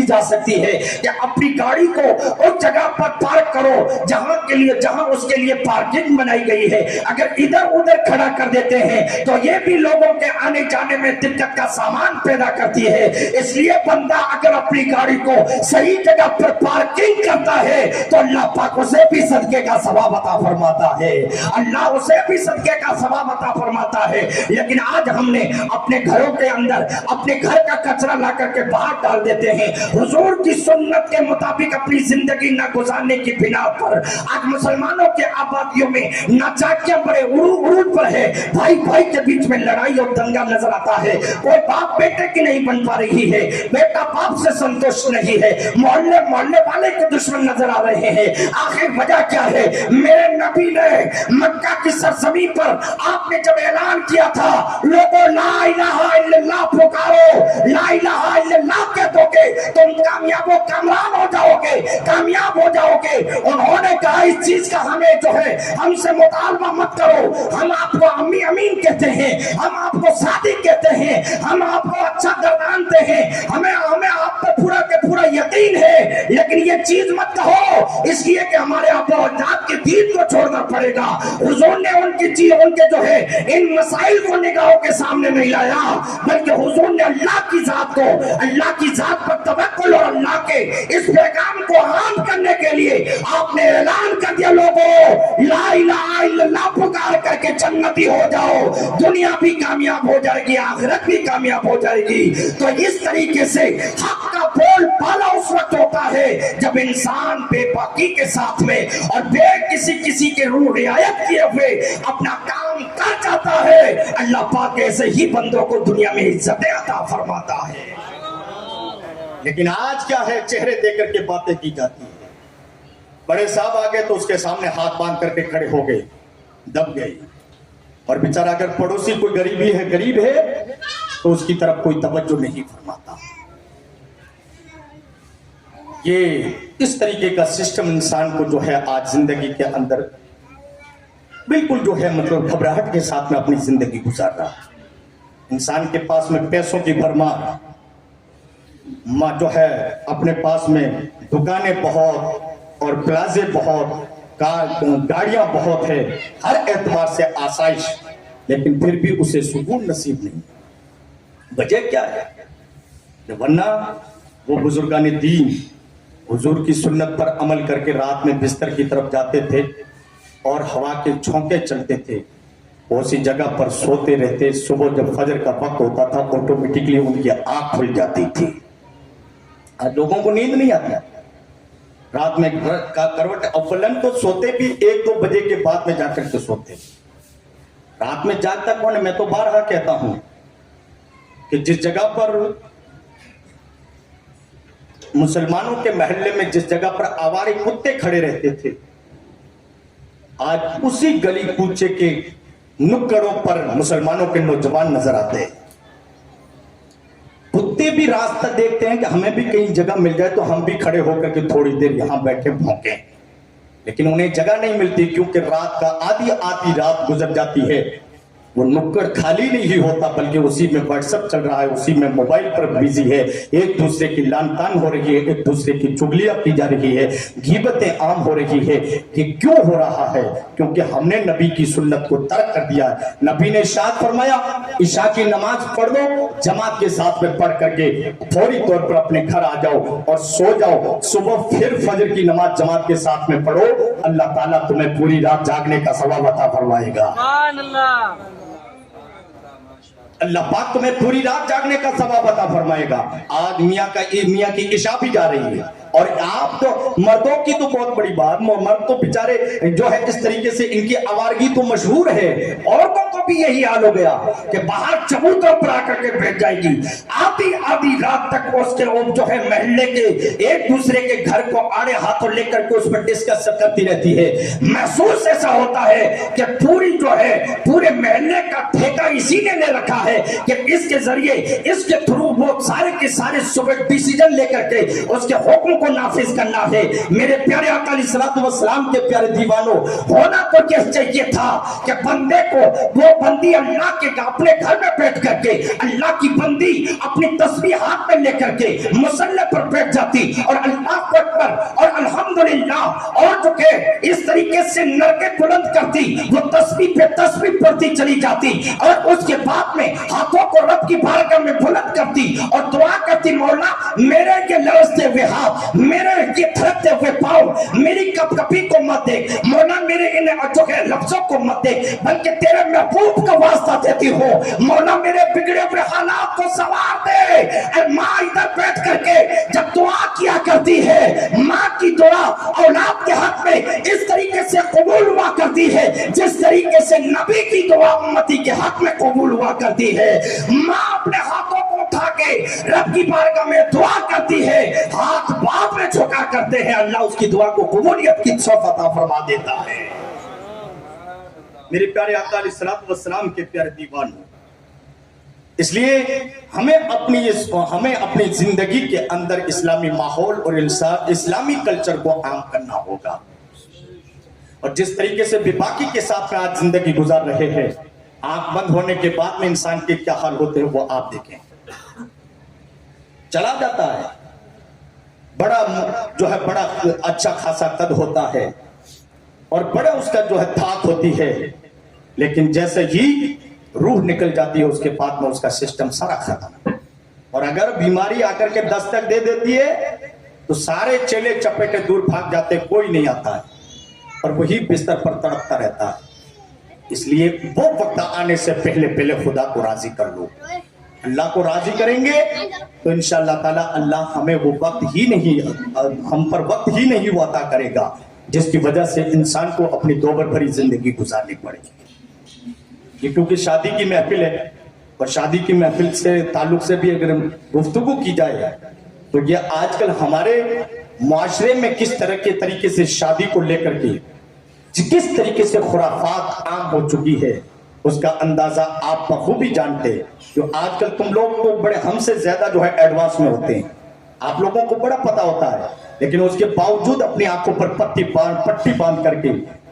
جا سکتی ہے کہ اپنی گاڑی کو اس جگہ پر پارک کرو جہاں اس کے لیے پارکنگ بنائی گئی ہے۔ اگر ادھر ادھر کھڑا کر دیتے ہیں تو یہ بھی لوگوں کے آنے جانے میں دقت کا سامان پیدا کرتی ہے۔ اس لیے بندہ اگر اپنی گاڑی کو صحیح جگہ پر پارکنگ کرتا ہے تو اللہ پاک اسے بھی صدقے کا ثواب عطا فرماتا ہے، اللہ اسے بھی صدقے کا ثواب عطا فرماتا ہے۔ لیکن آج ہم نے اپنے گھروں کے اندر اپنے گھر کا کچرا لا کر کے باہر ڈال دیتے ہیں، حضور کی سنت کے مطابق اپنی زندگی نہ گزارنے کی بنا پر آج مسلمانوں کے آبادیوں میں ناچاکیاں بڑے عروج پر ہے، بھائی بھائی کے بیچ میں لڑائی اور دنگا نظر آتا ہے، کوئی باپ بیٹے کی نہیں بن پا رہی ہے، بیٹا باپ سے سنتوش نہیں ہے، محلے والے کے دشمن نظر آ رہے ہیں۔ آخر وجہ کیا ہے؟ میرے نبی نے مکہ کی سرزمین پر آپ نے جب اعلان کیا تھا لوگوں لا الہ الا اللہ پکارو، لا الہ الا اللہ کہہ دو گے تم کامیاب و کامران ہو جاؤ گے، کامیاب ہو جاؤ گے۔ انہوں نے کہا اس چیز کا ہمیں جو ہے ہم سے مطالبہ مت کرو، ہم آپ کو امی امین کہتے ہیں، ہم آپ کو صادق کہتے ہیں، ہم آپ کو اچھا گردانتے ہیں، ہمیں آپ کو پورا کے پورا یقین ہے، لیکن یہ چیز مت کہو اس لیے کہ ہمارے آبا و اجداد کے دین کو چھوڑنا پڑے گا۔ حضور نے ان کے جو ہے ان مسائل کو نگاہوں کے سامنے نہیں لایا، بلکہ حضور نے اللہ کی ذات کو، اللہ کی ذات پر توکل اور اللہ کے اس پیغام کو عام کرنے کے لیے آپ نے اعلان کر دیا لوگوں لا الہ الا اللہ پکار کر کے جنتی ہو جاؤ، دنیا بھی کامیاب ہو جائے گی، آخرت بھی کامیاب ہو جائے گی۔ تو اس طریقے سے حق کا بول بالا اس وقت ہوتا ہے جب انسان بے باکی کے ساتھ میں اور بے کسی کے روح رعایت کیے ہوئے اپنا کام کر جاتا ہے، اللہ پاک ایسے ہی بندوں کو دنیا میں عزت عطا فرماتا ہے۔ لیکن آج کیا ہے؟ چہرے دے کر کے باتیں کی جاتی ہیں، بڑے صاحب آگے تو اس کے سامنے ہاتھ باندھ کر کے کھڑے ہو گئے، دب گئے، اور بیچارہ اگر پڑوسی کوئی غریب ہے تو اس کی طرف کوئی توجہ نہیں فرماتا۔ یہ اس طریقے کا سسٹم انسان کو جو ہے آج زندگی کے اندر بالکل جو ہے مطلب گھبراہٹ کے ساتھ میں اپنی زندگی گزار رہا ہے۔ انسان کے پاس میں پیسوں کی بھرمار، جو ہے اپنے پاس میں دکانیں بہت اور پلازے بہت، گاڑیاں بہت ہے، ہر اعتبار سے آسائش، لیکن پھر بھی اسے سکون نصیب نہیں۔ وجہ کیا ہے؟ ورنہ وہ بزرگان دین حضور کی سنت پر عمل کر کے رات میں بستر کی طرف جاتے تھے اور ہوا کے جھونکے چلتے تھے، اسی جگہ پر سوتے رہتے، صبح جب فجر کا وقت ہوتا تھا آٹومیٹکلی ان کی آنکھ کھل جاتی تھی۔ آج لوگوں کو نیند نہیں آتی، رات میں کروٹ اولن تو سوتے بھی 1-2 بجے کے بعد میں جا کر کے سوتے۔ رات میں جاگتا کون ہے؟ میں تو بارہا کہتا ہوں کہ جس جگہ پر مسلمانوں کے محلے میں جس جگہ پر آوارے کتے کھڑے رہتے تھے، آج اسی گلی کوچے کے نکڑوں پر مسلمانوں کے نوجوان نظر آتے ہیں۔ کتے بھی راستہ دیکھتے ہیں کہ ہمیں بھی کہیں جگہ مل جائے تو ہم بھی کھڑے ہو کر کے تھوڑی دیر یہاں بیٹھے بھونکیں۔ लेकिन उन्हें जगह नहीं मिलती, क्योंकि रात का आधी रात गुजर जाती है, वो नुक्कड़ खाली नहीं होता, बल्कि उसी में व्हाट्सएप चल रहा है, उसी में मोबाइल पर बिजी है, एक दूसरे की लान तान हो रही है, एक दूसरे की चुगलियां की जा रही है, गीबतें आम हो रही है। कि क्यों हो रहा है? क्योंकि हमने नबी की सुन्नत को तर्क कर दिया है। नबी ने इरशाद फरमाया, इशा की नमाज पढ़ दो, जमात के साथ में पढ़ करके फौरी तौर पर अपने घर आ जाओ और सो जाओ, सुबह फिर फजर की नमाज जमात के साथ में पढ़ो, अल्लाह ताला तुम्हें पूरी रात जागने का सवाब अता फरमाएगा। अल्लाह पाक तुम्हें पूरी रात जागने का सवाब अता फरमाएगा। आज मियाँ की इशा भी जा रही है, और आप तो मर्दों की तो बहुत बड़ी बात, मर्द तो बेचारे जो है इस तरीके से इनकी आवारगी तो मशहूर है, औरतों को भी यही हाल हो गया कि बाहर चबूतरों पर आकर के बैठ जाएगी, आधी रात तक उसके जो है महल्ले के एक दूसरे के घर को आड़े हाथों लेकर के उस पर डिस्कस करती रहती है। महसूस ऐसा होता है कि पूरी जो है पूरे महल्ले का ठेका इसी ने ले रखा है कि इसके जरिए इसके थ्रू वो सारे के सारे सुबह डिसीजन लेकर के उसके हुक्म को नाफिज करना है। मेरे प्यारे आका अलैहिस्सलातु वस्सलाम के प्यारे दीवानों, होना तो क्या चाहिए था कि बंदे को वो बंदी अल्लाह के अपने घर में बैठ करके अल्लाह की बंदी अपनी तस्बीह हाथ में लेकर के मुसल्ले पर बैठ जाती और अल्लाह अकबर और अल्हम्दुलिल्लाह और जो के इस तरीके से नरके बुलंद करती, वो तस्बीह पे तस्बीह पढ़ती चली जाती और उसके बाद में हाथों को रब की बारगाह में बुलंद करती और दुआ करती, मौला मेरे ये लरजते हुए हाथ, मेरे ये थरकते हुए पाँव, मेरी कपकपी को मत देख मौला, मेरे इन जो है लफ्जों को मत देख, बल्कि तेरे महबूब का वास्ता देती हो मौला, मेरे बिगड़े हुए हालात को संवार दे। माँ इधर बैठ करके जब दुआ किया करती है, माँ की दुआ औलाद के हक में इस तरीके से कबूल हुआ करती है जिस तरीके से नबी की दुआ उम्मती के हक में कबूल हुआ करती है। माँ अपने हाथों को उठा के रब की बारगाह में दुआ करती है, हाथ बाप में झुका करते हैं, अल्लाह उसकी दुआ को कबूलियत की तौफीक अता फरमा देता है। मेरे प्यारे आका अलैहिस्सलातु वस्सलाम के प्यारे दीवानों, इसलिए हमें अपनी जिंदगी के अंदर इस्लामी माहौल और इस्लामी कल्चर को आम करना होगा। और जिस तरीके से बेबाकी के साथ में आज जिंदगी गुजार रहे हैं, आंख बंद होने के बाद में इंसान के क्या हाल होते हैं वो आप देखें। चला जाता है, बड़ा अच्छा खासा कद होता है और बड़ा उसका जो है थाक होती है, लेकिन जैसे ही रूह निकल जाती है उसके बाद में उसका सिस्टम सारा खत्म। और अगर बीमारी आकर के दस्तक दे देती है तो सारे चेले चपेटे दूर भाग जाते, कोई नहीं आता है और वही बिस्तर पर तड़पता रहता है। इसलिए वो वक्त आने से पहले खुदा को राजी कर लो। अल्लाह को राजी करेंगे तो इंशाअल्लाह ताला अल्लाह हमें वो हम पर वक्त ही नहीं वो अता करेगा जिसकी वजह से इंसान को अपनी दोबर भरी जिंदगी गुजारनी पड़ेगी। क्योंकि शादी की महफिल है और शादी की महफिल से ताल्लुक से भी अगर गुफ्तगू की जाए तो ये आजकल हमारे मुआशरे में किस तरह के तरीके से शादी को लेकर के किस तरीके से खुराफात आम हो चुकी है उसका अंदाजा आप बखूबी जानते हैं। जो आजकल तुम लोग तो बड़े हमसे ज्यादा जो है एडवांस में होते हैं, आप लोगों को बड़ा पता होता है, लेकिन उसके बावजूद अपनी आंखों पर पट्टी बांध करके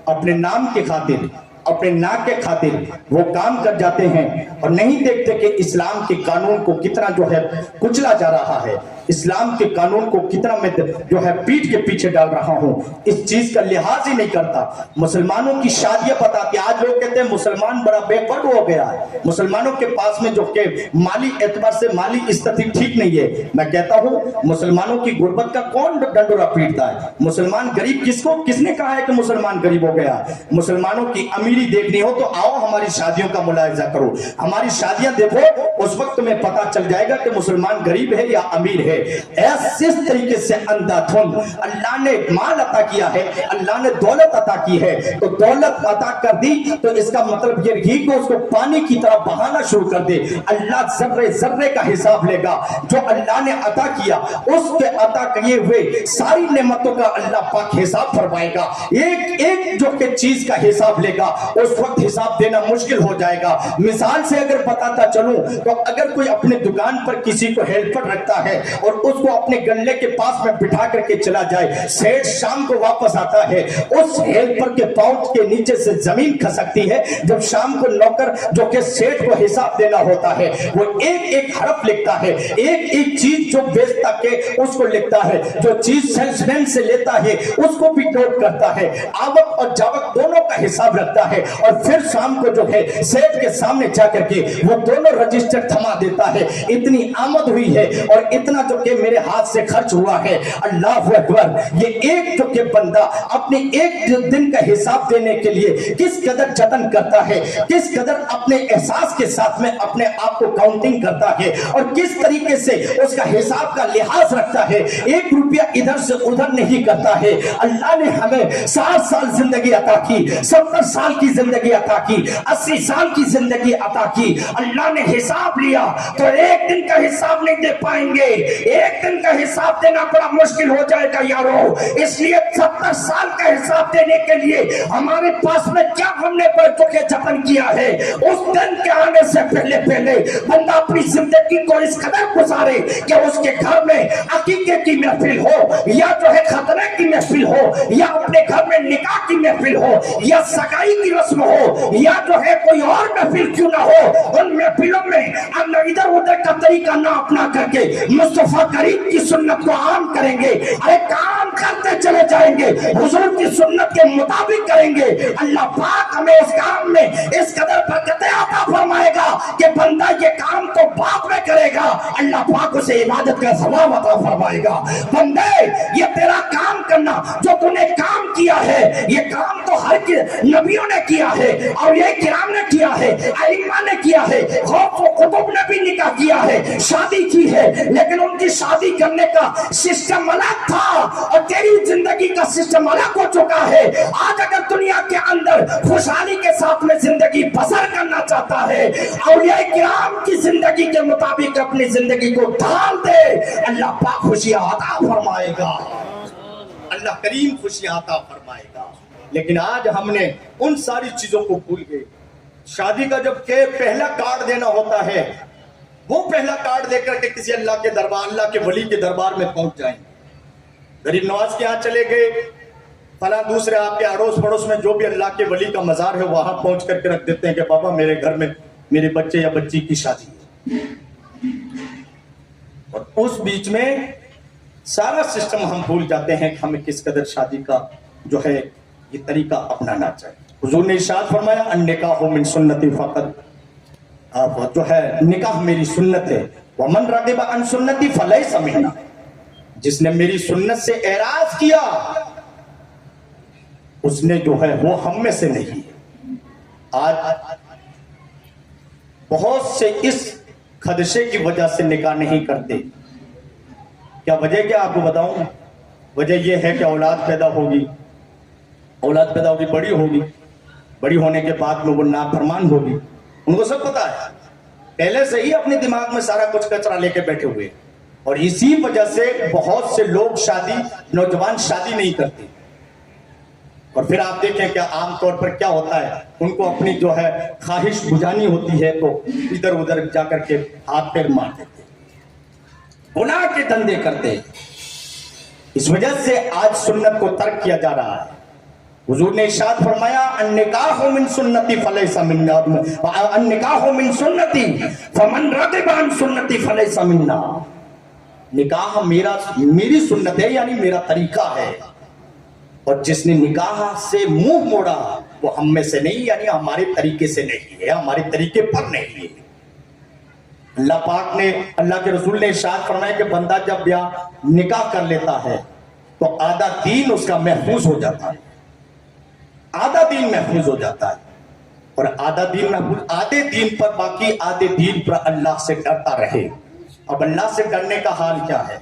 अपने नाम के खातिर, अपने नाक के खातिर वो काम कर जाते हैं और नहीं देखते कि इस्लाम के कानून को कितना जो है कुचला जा रहा है, इस्लाम के कानून को कितना मैं जो है पीठ के पीछे डाल रहा हूं। इस चीज का लिहाज ही नहीं करता। मुसलमानों की शादियां बताती, आज लोग कहते हैं मुसलमान बड़ा बेपर्द हो गया है, मुसलमानों के पास में जो के माली एतबार से माली स्थिति ठीक नहीं है। मैं कहता हूं मुसलमानों की गुर्बत का कौन डंडोरा पीटता है? मुसलमान गरीब किसने कहा है कि मुसलमान गरीब हो गया? मुसलमानों की अमीरी देखनी हो तो आओ हमारी शादियों का मुलाहिजा करो, हमारी शादियां देखो, उस वक्त में पता चल जाएगा कि मुसलमान गरीब है या अमीर है। ऐसे तरीके से अंधाधुंध अल्लाह ने माल अता किया है, अल्लाह ने दौलत अता की है, तो दौलत अता कर दी तो इसका मतलब ये घी को उसको पानी की तरह बहाना शुरू कर दे। अल्लाह जर्रे जर्रे का हिसाब लेगा, जो अल्लाह ने अता किया उसके अता किए हुए सारी नेमतों का अल्लाह पाक हिसाब फरमाएगा। एक एक जो के चीज का हिसाब लेगा, उस वक्त हिसाब देना मुश्किल हो जाएगा। मिसाल से अगर बताता चलूं तो अगर कोई अपने दुकान पर किसी को हेल्पर रखता है और उसको अपने गल्ले के पास में बिठा करके चला जाए। सेठ शाम को वापस आता है, उस हेल्पर के पाउच के नीचे से जमीन खसकती है। जब शाम को नौकर जो कि सेठ को हिसाब देना होता है, वो एक एक हरफ लिखता है, एक एक चीज जो बेचता के उसको लिखता है, जो चीज सेल्समैन से लेता है उसको भी नोट करता है, आवक और जावक दोनों का हिसाब रखता है। और फिर शाम को जो है सेठ के सामने जाकर के वो दोनों रजिस्टर थमा देता है। इतनी आमद हुई है और इतना जो कि मेरे हाथ से खर्च हुआ है, अल्लाह अकबर। ये एक जो कि बंदा अपने एक दिन का हिसाब देने के लिए किस कदर जतन करता है, किस कदर अपने एहसास के साथ में अपने आप को काउंटिंग करता है और किस तरीके से उसका हिसाब का लिहाज रखता है। एक रुपया इधर से उधर नहीं करता है। अल्लाह ने हमें 60 साल जिंदगी अता की, 70 साल की जिंदगी अता की, 80 साल की जिंदगी अता की। अल्लाह ने हिसाब लिया तो एक दिन का हिसाब नहीं दे पाएंगे, एक दिन का हिसाब देना बड़ा मुश्किल हो जाएगा यारो। इसलिए 70 साल का हिसाब देने के लिए हमारे पास में क्या हमने बच्चों के जतन किया है। उस दिन के आने से पहले पहले बंदा अपनी जिंदगी को इस कदर गुजारे कि उसके घर में अकीके की महफिल हो, या जो है खतरे की महफिल हो, या अपने घर में निकाह की महफिल हो, या सगाई की रस्म हो, या जो है कोई और महफिल क्यों ना हो, उन महफिलों में हम इधर उधर का तरीका ना अपना करके मुस्तफा करीम की सुन्नत को आम करेंगे। अरे काम करते चले जाएंगे, हुजूर की सुन्नत के मुताबिक करेंगे। अल्लाह पाक हमें इस काम में इस कदर बरकतें अता फरमाएगा कि बंदा ये काम तो बाप में करेगा, अल्लाह पाक उसे इबादत का सवाब अता फरमाएगा। बंदे ये तेरा काम करना जो तूने काम किया है, ये काम तो हर नबियों ने किया है, और ये किराम ने किया है, अइम्मा ने किया है, गौस व कुतुब ने भी निकाह किया है, शादी की है, लेकिन उनकी शादी करने का सिस्टम अलग था और तेरी जिंदगी का सिस्टम अलग हो चुका है। आज अगर दुनिया के अंदर खुशहाली के साथ में जिंदगी बसर करना चाहता है और ये किराम की जिंदगी के मुताबिक अपनी जिंदगी को ढाल दे, अल्लाह पाक खुशियां अता फरमाएगा, अल्लाह करीम खुशियां अता फरमाएगा। लेकिन आज हमने उन सारी चीजों को भूल गए। शादी का जब के पहला कार्ड देना होता है, वो पहला कार्ड लेकर के किसी अल्लाह के दरबार, अल्लाह के वली के दरबार में पहुंच जाएंगे। गरीब नवाज के यहाँ चले गए, फला दूसरे आपके अड़ोस पड़ोस में जो भी अल्लाह के वली का मजार है वहां पहुंच करके रख देते हैं कि बाबा मेरे घर में मेरे बच्चे या बच्ची की शादी है। और उस बीच में सारा सिस्टम हम भूल जाते हैं कि हमें किस कदर शादी का जो है ये तरीका अपनाना चाहिए। हुजूर ने इरशाद फरमाया अन्निकाहु मिन सुन्नती फक़त, जो है निकाह मेरी सुन्नत है, वमन रग़िबा अन सुन्नती फलैसा मिन्ना, जिसने मेरी सुन्नत से एराज किया उसने जो है वो हम में से नहीं है। आज बहुत से इस खदशे की वजह से निकाह नहीं करते। क्या वजह, क्या आपको बताऊं? वजह यह है कि औलाद पैदा होगी, औलाद पैदा होगी, बड़ी होगी, बड़ी होने के बाद में वो नाफरमान होगी। उनको सब पता है, पहले से ही अपने दिमाग में सारा कुछ कचरा लेके बैठे हुए, और इसी वजह से बहुत से लोग नौजवान शादी नहीं करते। और फिर आप देखें क्या आमतौर पर क्या होता है, उनको अपनी जो है ख्वाहिश बुझानी होती है तो इधर उधर जाकर के हाथ पैर मार देते, गुनाह के धंधे करते। इस वजह से आज सुन्नत को तर्क किया जा रहा है। हुजूर ने इरशाद फरमाया अन्निकाहु मिन सुन्नती फलैसा मिन्ना, अन्निकाहु मिन सुन्नती फमन रग़िबा अन सुन्नती फलैसा मिन्ना। निकाह मेरी सुन्नत है, यानी मेरा तरीका है, और जिसने निकाह से मुंह मोड़ा वो हम में से नहीं, यानी हमारे तरीके से नहीं है, हमारे तरीके पर नहीं है। अल्लाह पाक ने, अल्लाह के रसूल ने इरशाद फरमाया कि बंदा जब ब्याह निकाह कर लेता है तो आधा दीन उसका महफूज हो जाता है, आधा दीन महफूज हो जाता है, और आधा दीन महफूज, आधे दीन पर, बाकी आधे दीन पर अल्लाह से डरता रहे। अब अल्लाह से डरने का हाल क्या है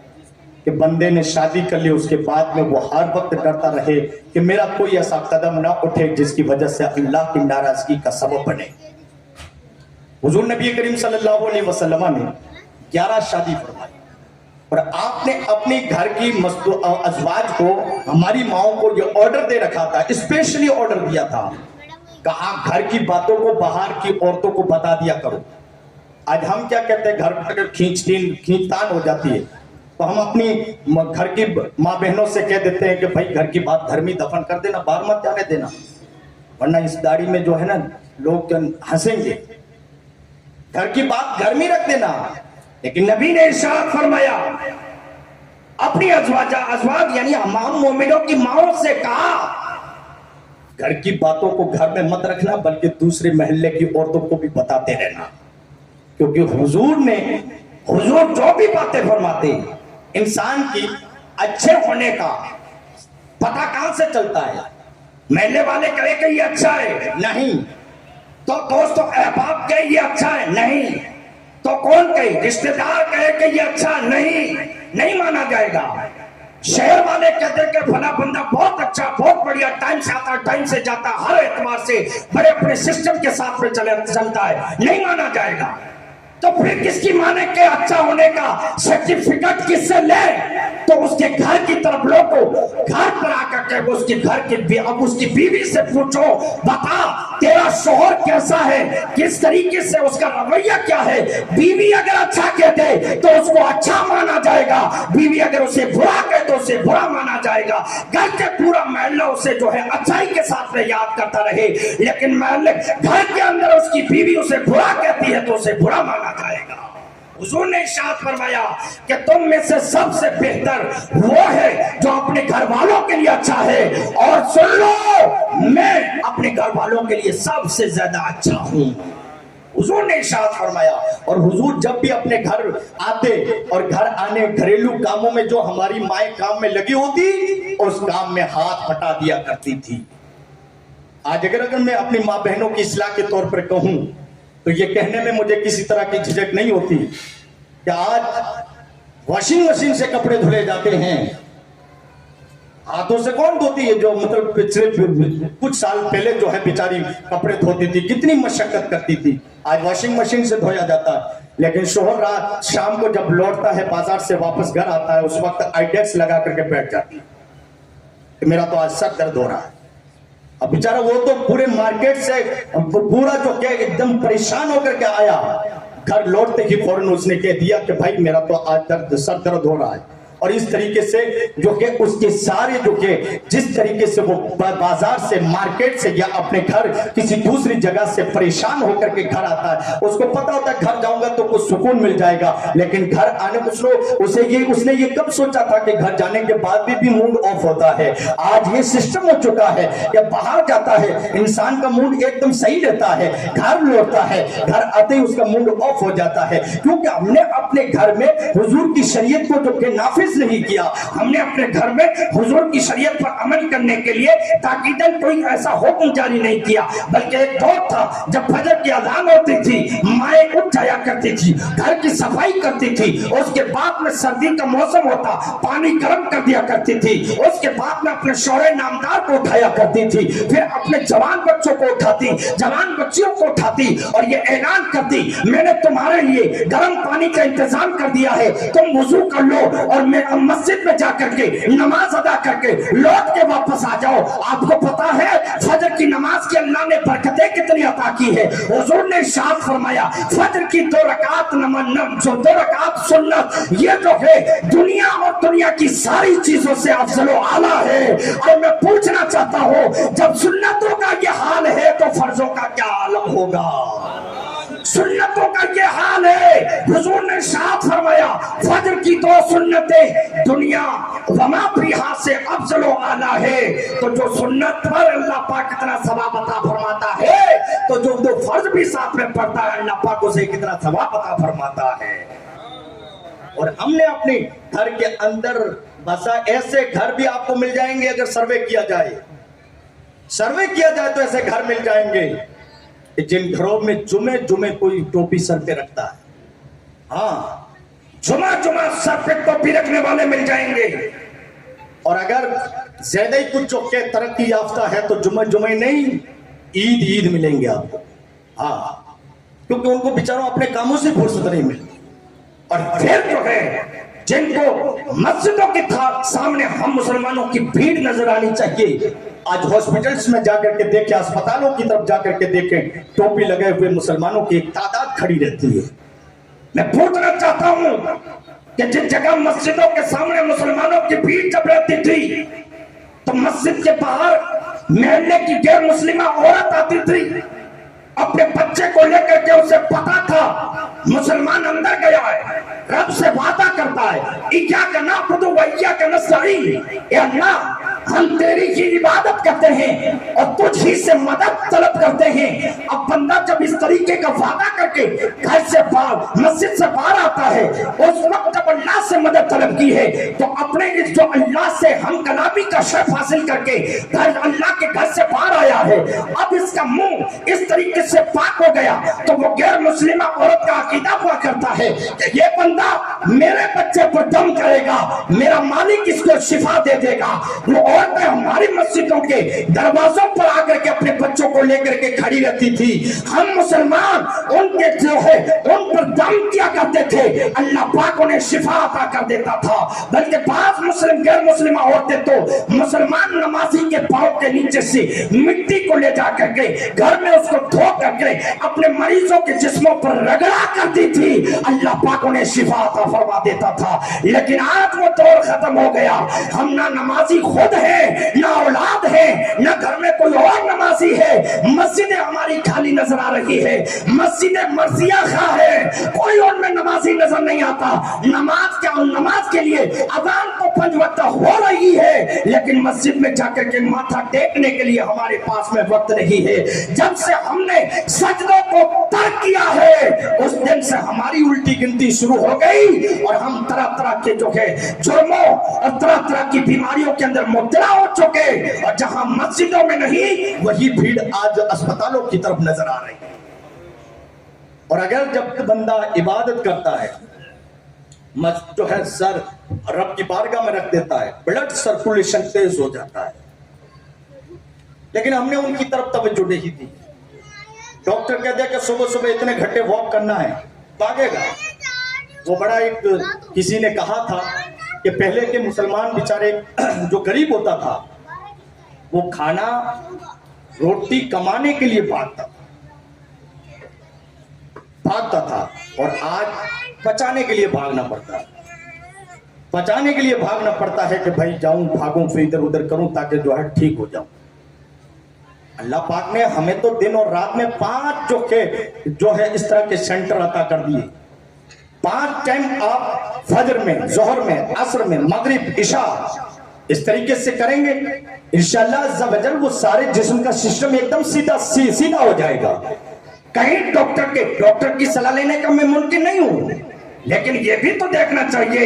कि बंदे ने शादी कर ली, उसके बाद में वो हर वक्त डरता रहे कि मेरा कोई ऐसा कदम ना उठे जिसकी वजह से अल्लाह की नाराजगी का सबब बने। हुजूर नबी करीम सल्लल्लाहु अलैहि वसल्लम ने 11 शादी फरमाई, और आपने अपने घर की अज़वाज को, हमारी माओ को ये ऑर्डर दे रखा था, स्पेशली ऑर्डर दिया था, कहा घर की बातों को बाहर की औरतों को बता दिया करो। आज हम क्या कहते हैं, घर पर खींचतान हो जाती है تو ہم اپنی گھر کی ماں بہنوں سے کہہ دیتے ہیں کہ بھائی گھر کی بات گھر میں دفن کر دینا، باہر مت جانے دینا، ورنہ اس داڑھی میں جو ہے نا لوگ ہنسیں گے، گھر کی بات گھر میں رکھ دینا۔ لیکن نبی نے ارشاد فرمایا، اپنی ازواج یعنی ہم مومنوں کی ماؤں سے کہا گھر کی باتوں کو گھر میں مت رکھنا بلکہ دوسرے محلے کی عورتوں کو بھی بتاتے رہنا، کیونکہ حضور جو بھی باتیں فرماتے ہیں انسان کی اچھے ہونے کا پتہ کہاں سے چلتا ہے؟ محلے والے کہے کہ یہ اچھا ہے نہیں، تو دوست و احباب کہے یہ اچھا ہے نہیں، تو کون کہے؟ رشتہ دار کہے کہ یہ اچھا نہیں مانا جائے گا۔ شہر والے کہتے کہ فلاں بندہ بہت اچھا، بہت بڑھیا، ٹائم سے آتا ٹائم سے جاتا، ہر اعتبار سے بڑے اپنے سسٹم کے ساتھ میں چلتا ہے، نہیں مانا جائے گا۔ تو پھر کس کی مانے کے اچھا ہونے کا سرٹیفکیٹ کس سے لے؟ تو اس کے گھر کی طرف لوگوں گھر پر آ کر کے اس کے گھر کی اب اس کی بیوی سے پوچھو، بتا تیرا شوہر کیسا ہے، کس طریقے سے اس کا رویہ کیا ہے۔ بیوی اگر اچھا کہتے تو اس کو اچھا مانا جائے گا، بیوی اگر اسے برا کہے تو اسے برا مانا جائے گا۔ گھر کے پورا محلہ اسے جو ہے اچھائی کے ساتھ میں یاد کرتا رہے، لیکن محلے گھر کے اندر اس کی بیوی اسے برا کہتی ہے تو اسے برا مانا جائے گا۔ حضور نے ارشاد فرمایا کہ تم میں سے سب سے بہتر وہ ہے جو اپنے گھر والوں کے لیے اچھا ہے، اور سن لو میں اپنے گھر والوں کے لیے سب سے زیادہ اچھا ہوں۔ حضور نے ارشاد فرمایا، اور حضور جب بھی اپنے گھر آتے اور گھر آنے گھریلو کاموں میں جو ہماری مائیں کام میں لگی ہوتی اس کام میں ہاتھ ہٹا دیا کرتی تھی۔ آج اگر میں اپنی ماں بہنوں کی اصلاح کے طور پر کہوں تو یہ کہنے میں مجھے کسی طرح کی جھجک نہیں ہوتی کہ آج واشنگ مشین سے کپڑے دھلے جاتے ہیں، ہاتھوں سے کون دھوتی ہے؟ جو مطلب پچھلے کچھ سال پہلے جو ہے بیچاری کپڑے دھوتی تھی، کتنی مشقت کرتی تھی، آج واشنگ مشین سے دھویا جاتا ہے۔ لیکن شوہر رات شام کو جب لوٹتا ہے بازار سے واپس گھر آتا ہے، اس وقت آئیڈیکس لگا کر کے بیٹھ جاتی ہے کہ میرا تو آج سر درد ہو رہا ہے۔ اب بیچارہ وہ تو پورے مارکیٹ سے پورا جو کہ ایک دم پریشان ہو کر کے آیا، گھر لوٹتے ہی فوراً اس نے کہہ دیا کہ بھائی میرا تو آج سر درد ہو رہا ہے۔ اور اس طریقے سے جو کہ اس کے سارے جو کہ جس طریقے سے وہ بازار سے مارکیٹ سے یا اپنے گھر کسی دوسری جگہ سے پریشان ہو کر کے گھر آتا ہے، اس کو پتا ہوتا ہے گھر جاؤں گا تو کچھ سکون مل جائے گا، لیکن گھر آنے اس نے یہ کب سوچا تھا کہ گھر جانے کے بعد بھی موڈ آف ہوتا ہے۔ آج یہ سسٹم ہو چکا ہے کہ باہر جاتا ہے انسان کا موڈ ایک دم صحیح رہتا ہے، گھر لوٹتا ہے گھر آتے ہی اس کا موڈ آف ہو جاتا ہے، کیونکہ ہم نے اپنے گھر میں حضور کی شریعت کو جو کہ نافذ نہیں کیا، ہم نے اپنے گھر میں حضور کی شریعت پر عمل کرنے کے لیے تاکیداً کوئی ایسا حکم جاری نہیں کیا، بلکہ ایک دور تھا جب فجر کی اذان ہوتی تھی مائیں اٹھ جایا کرتی تھی، گھر کی صفائی کرتی تھی، اس کے بعد میں سردی کا موسم ہوتا پانی گرم کر دیا کرتی تھی، اس کے بعد میں اپنے شوہر نامدار کو اٹھایا کرتی تھی، پھر اپنے جوان بچوں کو اٹھاتی، جوان بچیوں کو اٹھاتی اور یہ اعلان کرتی میں نے تمہارے لیے گرم پانی کا انتظام کر دیا ہے، تم وضو کر لو اور میں مسجد میں جا کر کے نماز ادا کر کے لوٹ کے واپس آ جاؤ۔ آپ کو پتا ہے فجر کی نماز کی اللہ نے برکتیں کتنی عطا کی ہے۔ حضور نے ارشاد فرمایا فجر کی 2 رکعت جو 2 رکعت سنت یہ جو ہے دنیا اور دنیا کی ساری چیزوں سے افضل و اعلیٰ ہے۔ اور میں پوچھنا چاہتا ہوں جب سنتوں کا یہ حال ہے تو فرضوں کا کیا عالم ہوگا؟ سنتوں کا یہ حال ہے، حضور نے ارشاد فرمایا فجر کی 2 سنتیں دنیا وما فیہا سے افضل و اعلیٰ ہے، تو جو سنت پر اللہ پاک اتنا ثواب عطا فرماتا ہے تو جو فرض بھی ساتھ میں پڑھتا ہے اللہ پاک اسے کتنا ثواب عطا فرماتا ہے۔ اور ہم نے اپنے گھر کے اندر بسا ایسے گھر بھی آپ کو مل جائیں گے، اگر سروے کیا جائے تو ایسے گھر مل جائیں گے جن گھروں میں جمعے کوئی ٹوپی سر پہ رکھتا ہے، ہاں جمعہ سر پہ ٹوپی رکھنے والے مل جائیں گے، اور اگر زیادہ ہی کچھ جو کہ ترقی یافتہ ہے تو جمعہ نہیں عید ملیں گے آپ کو، ہاں کیونکہ ان کو بیچاروں اپنے کاموں سے فرصت نہیں ملتی۔ اور پھر جو ہے جن کو مسجدوں کے سامنے ہم مسلمانوں کی بھیڑ نظر آنی چاہیے، آج ہاسپٹلز میں جا کر کے دیکھیں، اسپتالوں کی طرف جا کر کے دیکھیں، ٹوپی لگے ہوئے مسلمانوں کی ایک تعداد کھڑی رہتی ہے۔ میں پوچھنا چاہتا ہوں کہ जिस जगह मस्जिदों के सामने मुसलमानों की भीड़ जब रहती थी तो मस्जिद के बाहर महल्ले की गैर मुस्लिमा औरत आती थी, अपने बच्चे को लेकर के, उसे पता था मुसलमान अंदर गया है, रब से वादा करता है इय्याका नअबुदु व इय्याका नस्तईन, ए अल्लाह हम तेरी ही इबादत करते हैं और तुझ ही से मदद तलब करते हैं। अब बंदा जब इस तरीके का वादा करके घर से बाहर, मस्जिद से बाहर आता है, उस वक्त जब अल्लाह से मदद तलब की है तो अपने इस जो अल्लाह से हम कलामी का शर्फ हासिल करके घर, अल्लाह के घर से बाहर आया है, अब इसका मुंह इस तरीके से पाक हो गया तो वो गैर मुस्लिमा औरत का अकीदा हुआ करता है कि ये बंदा मेरे बच्चे पर दम करेगा, मेरा मालिक इसको शिफा दे देगा। वो औरतें हमारी मस्जिदों के दरवाजों पर आकर के अपने बच्चों को लेकर के खड़ी रहती थी, हम मुसलमान उनके जो है उन पर दम किया करते थे, अल्लाह पाक उन्हें शिफा अता कर देता था। बल्कि बात मुस्लिम गैर मुस्लिम औरतें तो मुसलमान नमाजी के पांव के नीचे से मिट्टी को ले जा करके घर में उसको धो करके अपने मरीजों के जिस्मों पर रगड़ा करती थी, अल्लाह पाक उन्हें शिफा अता फरमा देता था। लेकिन आज वो दौर खत्म हो गया, हम ना नमाजी खुद है, ना औलाद है, ना घर में कोई और नमाजी है, मस्जिदें हमारी खाली नजर आ रही है, मस्जिदें मर्जिया खा है, कोई उनमें नमाजी नजर नहीं आता। नमाज के लिए अजान तो 5 वक्त हो रही है, लेकिन मस्जिद में जाकर के माथा टेकने के लिए हमारे पास में वक्त नहीं है। जब से हमने सजदों को तर्क किया है उस दिन से हमारी उल्टी गिनती शुरू हो गई और हम तरह तरह के जो है जुर्मों और तरह तरह की बीमारियों के अंदर मुब्तला हो चुके, और जहां मस्जिदों में नहीं वही भीड़ आज अस्पतालों की तरफ नजर आ रही है। और अगर जब बंदा इबादत करता है, जो है सर रब की बारगाह में रख देता है, ब्लड सर्कुलेशन तेज हो जाता है, लेकिन हमने उनकी तरफ तवज्जो नहीं दी। डॉक्टर कहते हैं कि सुबह सुबह इतने घंटे वॉक करना है, भागेगा। वो बड़ा एक किसी ने कहा था कि पहले के मुसलमान बेचारे जो गरीब होता था वो खाना रोटी कमाने के लिए भागता था, और आज बचाने के लिए भागना पड़ता है। बचाने के लिए भागना पड़ता है कि भाई जाऊं, भागूं, फिर इधर उधर करूं ताकि जो है ठीक हो जाऊं। अल्लाह पाक ने हमें तो दिन और रात में 5 जो है इस तरह के सेंटर अता कर दिए। 5 टाइम आप फजर में, जोहर में, असर में, मगरिब, इशा इस तरीके से करेंगे, इंशाअल्लाह अज़्ज़ा वजल वो सारे जिस्म का सिस्टम एकदम सीधा हो जाएगा। कहीं डॉक्टर की सलाह लेने का मैं मुमकिन नहीं हूं, लेकिन ये भी तो देखना चाहिए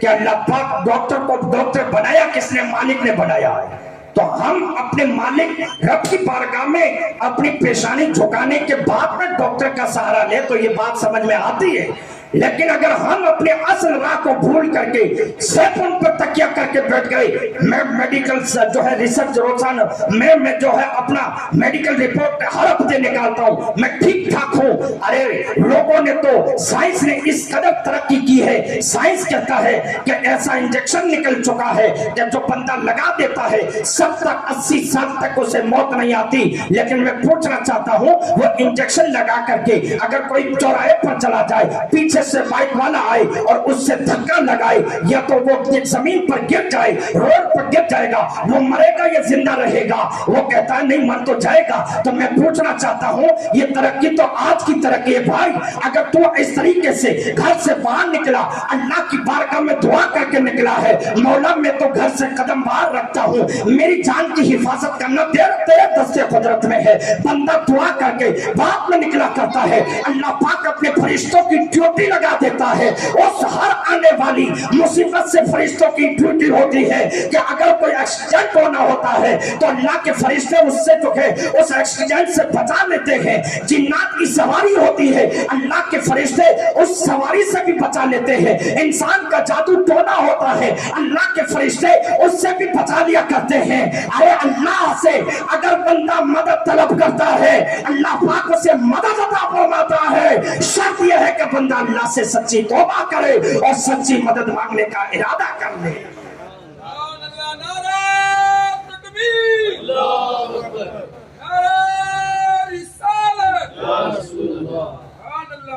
कि अल्लाह पाक डॉक्टर को डॉक्टर बनाया किसने? मालिक ने बनाया है। तो हम अपने मालिक रब की बारगाह में अपनी पेशानी झुकाने के बाद में डॉक्टर का सहारा ले तो ये बात समझ में आती है। लेकिन अगर हम अपने असल राह को भूल करके सिर्फ उन पर तकिया करके बैठ गए, मैं मेडिकल जो है रिसर्च रोजाना मैं जो है अपना मेडिकल रिपोर्ट हर हफ्ते निकालता हूं, मैं ठीक ठाक हूं। अरे लोगों ने तो, साइंस ने इस कदर तरक्की की है, साइंस कहता है कि ऐसा इंजेक्शन निकल चुका है कि जो बंदा लगा देता है 70-80 साल तक उसे मौत नहीं आती। लेकिन मैं पूछना चाहता हूं, वो इंजेक्शन लगा करके अगर कोई चौराहे पर चला जाए, पीछे से बाइक वाला आए और उससे धक्का लगाए, या तो वो जमीन पर गिर जाए, रोड पर गिर जाएगा, वो मरेगा या जिंदा रहेगा? वो कहता है नहीं, मर तो जाएगा। तो मैं पूछना चाहता हूं, ये तरक्की तो आज की तरक्की है भाई। अगर तू इस तरीके से घर से बाहर निकला, अल्लाह की बारगाह में दुआ करके निकला है, मौला मैं तो घर से कदम बाहर रखता हूं, मेरी जान की हिफाजत करना तेरे दस्ते कुदरत में है। बंदा दुआ करके बाप में निकला करता है, अल्लाह पाक अपने फरिश्तों की ड्यूटी लगा देता है। उस हर आने वाली मुसीबत से फरिश्तों की ड्यूटी होती है कि अगर कोई एक्सीडेंट होना होता है तो अल्लाह के फरिश्ते उससे जो है उस एक्सीडेंट से बचा लेते हैं। जिन्नात की सवारी होती है, अल्लाह के फरिश्ते उस सवारी से भी बचा लेते हैं। इंसान का जादू टोना होता है, अल्लाह के फरिश्ते उससे भी बचा लिया करते हैं। अरे अल्लाह से अगर बंदा मदद तलब करता है, अल्लाह पाक उसे मदद अता फरमाता है। शर्त यह है कि बंदा अल्लाह से सच्ची तौबा करे और सच्ची मदद मांगने का इरादा कर ले।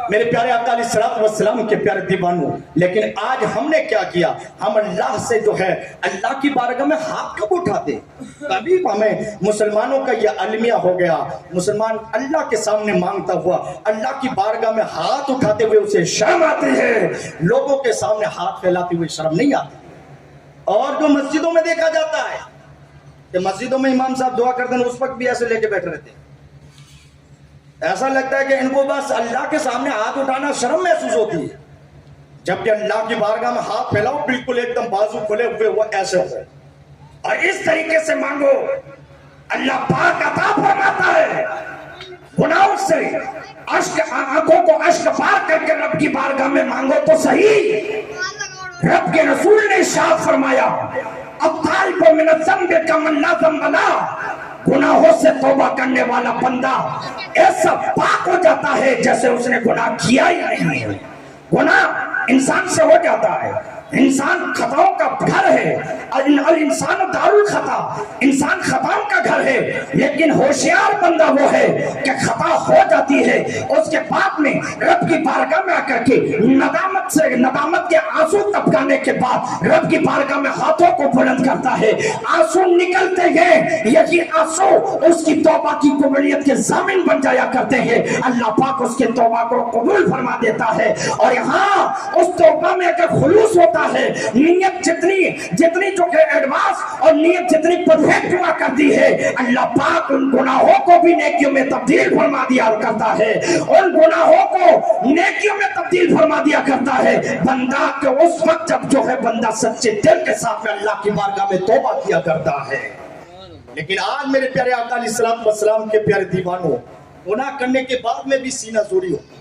میرے پیارے آقا علیہ الصلوۃ والسلام کے پیارے دیوانوں، لیکن آج ہم نے کیا کیا؟ ہم اللہ سے جو ہے اللہ کی بارگاہ میں ہاتھ کب اٹھاتے؟ کبھی ہمیں مسلمانوں کا یہ المیہ ہو گیا، مسلمان اللہ کے سامنے مانگتا ہوا اللہ کی بارگاہ میں ہاتھ اٹھاتے ہوئے اسے شرم آتے ہیں، لوگوں کے سامنے ہاتھ پھیلاتے ہوئے شرم نہیں آتی۔ اور جو مسجدوں میں دیکھا جاتا ہے کہ مسجدوں میں امام صاحب دعا کرتے ہیں، اس وقت بھی ایسے لے کے بیٹھے رہتے ہیں، ایسا لگتا ہے کہ ان کو بس اللہ کے سامنے ہاتھ اٹھانا شرم محسوس ہوتی ہے، جبکہ اللہ کی بارگاہ میں ہاتھ پھیلاؤ، بالکل ایک دم بازو کھلے ہوئے وہ ایسے ہو، اور اس طریقے سے مانگو، اللہ پاک عطا فرماتا ہے۔ گناہوں سے اشک، آنکھوں کو اشک پار کر کے رب کی بارگاہ میں مانگو تو صحیح۔ رب کے رسول نے ارشاد فرمایا، الطائب من الذنب کمن لا ذنب لہ، گناہوں سے توبہ کرنے والا بندہ ایسا پاک ہو جاتا ہے جیسے اس نے گناہ کیا ہی نہیں ہے۔ گناہ انسان سے ہو جاتا ہے، انسان خطاؤں کا گھر ہے، الانسان دار الخطا، انسان خطاؤں کا گھر ہے، لیکن ہوشیار بندہ وہ ہے کہ خطا ہو جاتی ہے، اس کے بعد میں رب کی بارگاہ میں آ کر کے ندامت کے آنسو ٹپکانے کے بعد رب کی بارگاہ میں ہاتھوں کو بلند کرتا ہے، آنسو نکلتے ہیں، یہی آنسو اس کی توبہ کی قبولیت کے ضامن بن جایا کرتے ہیں، اللہ پاک اس کے توبہ کو قبول فرما دیتا ہے۔ اور یہاں اس توبہ میں اگر خلوص ہوتا ہے، نیت جتنی جو کہ ایڈوانس اور نیت جتنی پرفیکٹ ہوا کرتی ہے، اللہ پاک ان گناہوں کو بھی نیکیوں میں تبدیل فرما دیا کرتا ہے، ان گناہوں کو نیکیوں میں تبدیل فرما دیا کرتا ہے بندہ کہ اس وقت جب جو ہے بندہ سچے دل کے ساتھ میں اللہ کی بارگاہ میں توبہ کیا کرتا ہے۔ لیکن آج میرے پیارے آقا علیہ الصلوۃ والسلام کے پیارے دیوانوں، گناہ کرنے کے بعد میں بھی سینہ زوری ہوتا،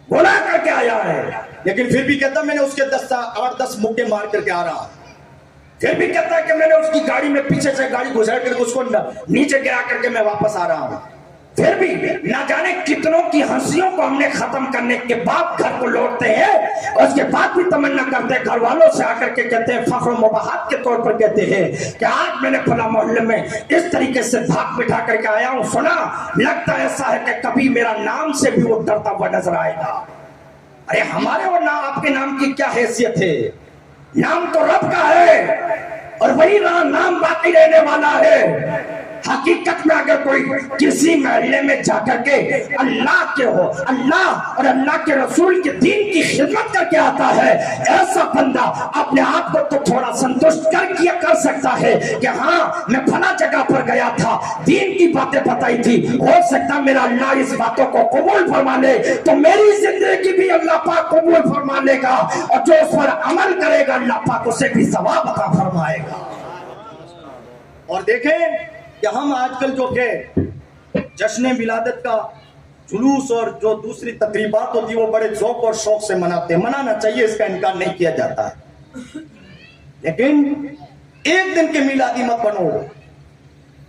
گناہ کر کے آیا ہے لیکن پھر بھی کہتا میں نے اس کے 8-10 مکے مار کر کے آ رہا ہوں، پھر بھی کہتا ہے کہ میں نے اس کی گاڑی میں پیچھے سے گاڑی گزار کر کے اس کو نیچے گرا کر کے میں واپس آ رہا ہوں، پھر بھی نہ جانے کتنوں کی ہنسیوں کو ہم نے ختم کرنے کے بعد گھر کو لوٹتے ہیں، اس کے بعد بھی تمنا کرتے ہیں، گھر والوں سے آ کر کے کہتے ہیں، فخر و مباحت کے طور پر کہتے ہیں کہ آج میں نے فلاں محلے میں اس طریقے سے بھاگ بٹھا کر کے آیا ہوں، سنا لگتا ایسا ہے کہ کبھی میرا نام سے بھی وہ ڈرتا ہوا نظر آئے گا۔ ارے ہمارے اور نام آپ کے نام کی کیا حیثیت ہے؟ نام تو رب کا ہے اور وہی نام باقی رہنے والا ہے۔ حقیقت میں اگر کوئی کسی محلے میں جا کر کے اللہ کے ہو، اللہ اور اللہ کے رسول کے دین کی خدمت کر کے آتا ہے، ایسا بندہ اپنے آپ کو تو تھوڑا سنتشٹ کر سکتا ہے کہ ہاں میں فلاں جگہ پر گیا تھا، دین کی باتیں بتائی تھی، ہو سکتا میرا اللہ اس باتوں کو قبول فرما لے تو میری زندگی بھی اللہ پاک قبول فرما لے گا، اور جو اس پر عمل کرے گا اللہ پاک اسے بھی ثواب عطا فرمائے گا۔ اور دیکھیں کہ ہم آج کل جو کہ جشن ولادت کا جلوس اور جو دوسری تقریبات ہوتی وہ بڑے ذوق اور شوق سے مناتے ہیں، منانا چاہیے، اس کا انکار نہیں کیا جاتا ہے، لیکن ایک دن کے میلادی مت بنو،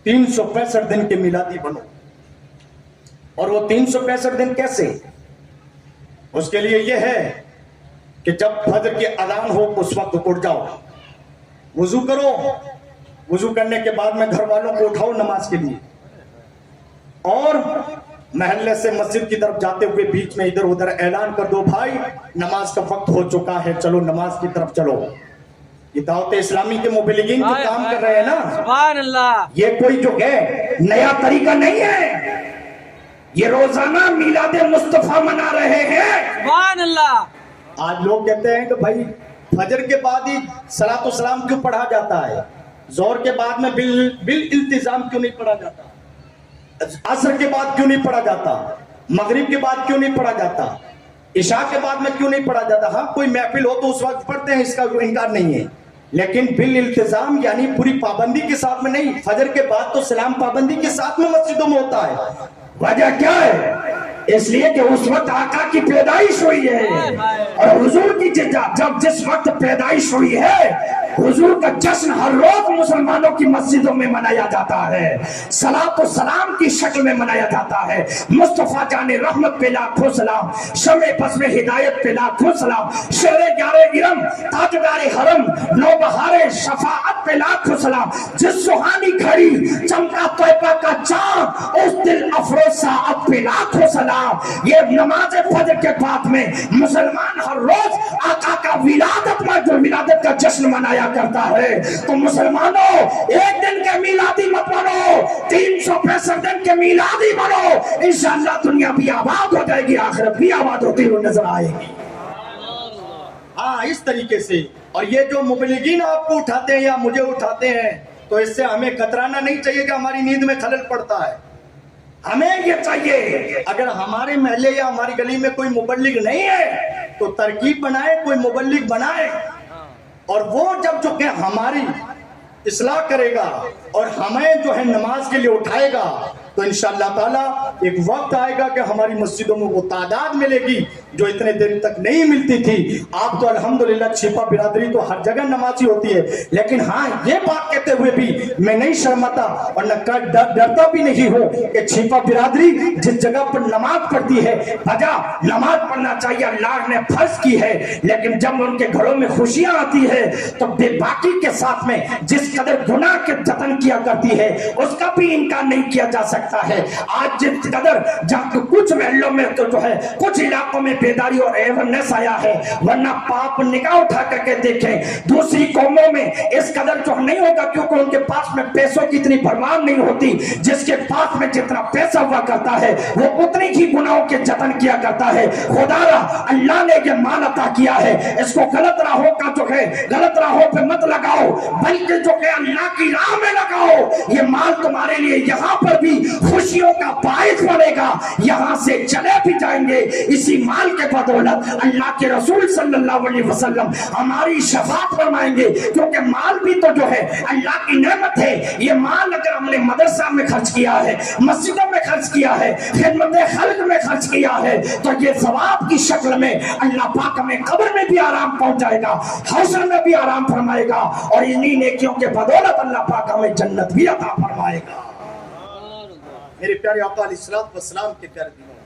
365 دن کے میلادی بنو۔ اور وہ 365 دن کیسے؟ اس کے لیے یہ ہے کہ جب فجر کی اذان ہو اس وقت اٹھ جاؤ، وضو کرو، وضو کرنے کے بعد میں گھر والوں کو اٹھاؤ نماز کے لیے، اور محلے سے مسجد کی طرف جاتے ہوئے بیچ میں ادھر ادھر اعلان کر دو، بھائی نماز کا وقت ہو چکا ہے، چلو نماز کی طرف چلو۔ یہ دعوت اسلامی کے مبلغین جو کام کر رہے ہیں نا، سبحان اللہ، یہ کوئی جو ہے نیا طریقہ نہیں ہے، یہ روزانہ میلاد مصطفیٰ منا رہے ہیں۔ سبحان اللہ۔ آج لوگ کہتے ہیں کہ بھائی فجر کے بعد ہی صلاۃ و سلام کیوں پڑھا جاتا ہے، ظہر کے بعد میں بالالتزام کیوں نہیں پڑھا جاتا، عصر کے بعد کیوں نہیں پڑھا جاتا، مغرب کے بعد کیوں نہیں پڑھا جاتا، عشاء کے بعد میں کیوں نہیں پڑھا جاتا؟ ہاں کوئی محفل ہو تو اس وقت پڑھتے ہیں، اس کا کوئی انکار نہیں ہے، لیکن بالالتزام یعنی پوری پابندی کے ساتھ میں نہیں۔ فجر کے بعد تو سلام پابندی کے ساتھ میں مسجدوں میں ہوتا ہے۔ وجہ کیا ہے؟ اس لیے کہ اس وقت آقا کی پیدائش ہوئی ہے، اور حضور کی جب جس وقت پیدائش ہوئی ہے، حضور کا جشن ہر روز مسلمانوں کی مسجدوں میں منایا جاتا ہے، صلاۃ و سلام کی شکل میں منایا جاتا ہے۔ مصطفیٰ جان رحمت پہ لاکھوں سلام، شمع بزم ہدایت پہ لاکھوں سلام، شیر یار ارم، تاجدار حرم، نوبہار शफाअत पे लाखों सलाम। जिस सुहानी घड़ी चमका तौबा का चांद, उस दिल अफरोज साअत पे लाखों सलाम। ये नमाज फजर के बाद में मुसलमान हर रोज आका का विलादत का जश्न मनाया करता है। तो मुसलमानों, एक दिन के मिलादी मत बनो, 365 दिन के मिलादी बनो। इंशाअल्लाह दुनिया भी आबाद हो जाएगी, आखिरत भी आबाद होती हुई नजर आएगी। हाँ, इस तरीके से। और ये जो मुबलिगीन आपको उठाते हैं या मुझे उठाते हैं, तो इससे हमें कतराना नहीं चाहिए कि हमारी नींद में खलल पड़ता है। हमें ये चाहिए, अगर हमारे महल्ले या हमारी गली में कोई मुबल्लिग नहीं है तो तरकीब बनाए, कोई मुबल्लिग बनाए, और वो जब जो कि हमारी इस्लाह करेगा और हमें जो है नमाज के लिए उठाएगा, तो इंशाअल्लाह ताला एक वक्त आएगा कि हमारी मस्जिदों में वो तादाद मिलेगी जो इतने दिन तक नहीं मिलती थी। आप तो अल्हम्दुलिल्लाह छिपा बिरादरी तो हर जगह नमाजी होती है, लेकिन हाँ, ये बात कहते हुए भी मैं नहीं शर्माता और न डरता भी नहीं हूँ कि छिपा बिरादरी जिस जगह पर नमाज पढ़ती है, भजा नमाज पढ़ना चाहिए, अल्लाह ने फर्ज की है, लेकिन जब उनके घरों में खुशियां आती है तो बेबाकी के साथ में जिस कदर गुनाह के जतन किया करती है उसका भी इनकार नहीं किया जा सकता है। आज जिस कदर जहाँ कुछ महलों में तो जो है कुछ इलाकों में बेदारी और अवेयरनेस आया है, वरना पाप निगाह उठा करके देखें दूसरी कौमों में इस कदर जो नहीं होगा, क्योंकि उनके पास में पैसों की इतनी भरमार नहीं होती। जिसके पास में जितना पैसा हुआ करता है वो उतनी ही गुनाहों के जतन किया करता है। खुदारा अल्लाह ने ये माल अता किया है, इसको गलत राहों का जो है गलत राहों पे मत लगाओ, बल्कि जो है अल्लाह की राह में लगाओ। ये माल तुम्हारे लिए यहाँ पर भी खुशियों का बाइस बनेगा, यहाँ से चले भी जाएंगे। इसी माल के बदौलत अल्लाह के रसूल सल्लल्लाहु अलैहि वसल्लम हमारी शफाअत फरमाएंगे, क्योंकि माल भी तो जो है अल्लाह की नेमत है। ये माल अगर हमने मदरसा में खर्च किया है, मस्जिदों में खर्च किया है, खिदमत खल्क में खर्च किया है, तो ये सवाब की शक्ल में अल्लाह पाक हमें कब्र में भी आराम पहुंचाएगा, हौसर में भी आराम फरमाएगा, और इन्हीं नेकियों के बदौलत अल्लाह पाक हमें जन्नत भी अता फरमाएगा। मेरे प्यारे आका अलैहिस्सलातु वस्सलाम के प्यारे दिनों,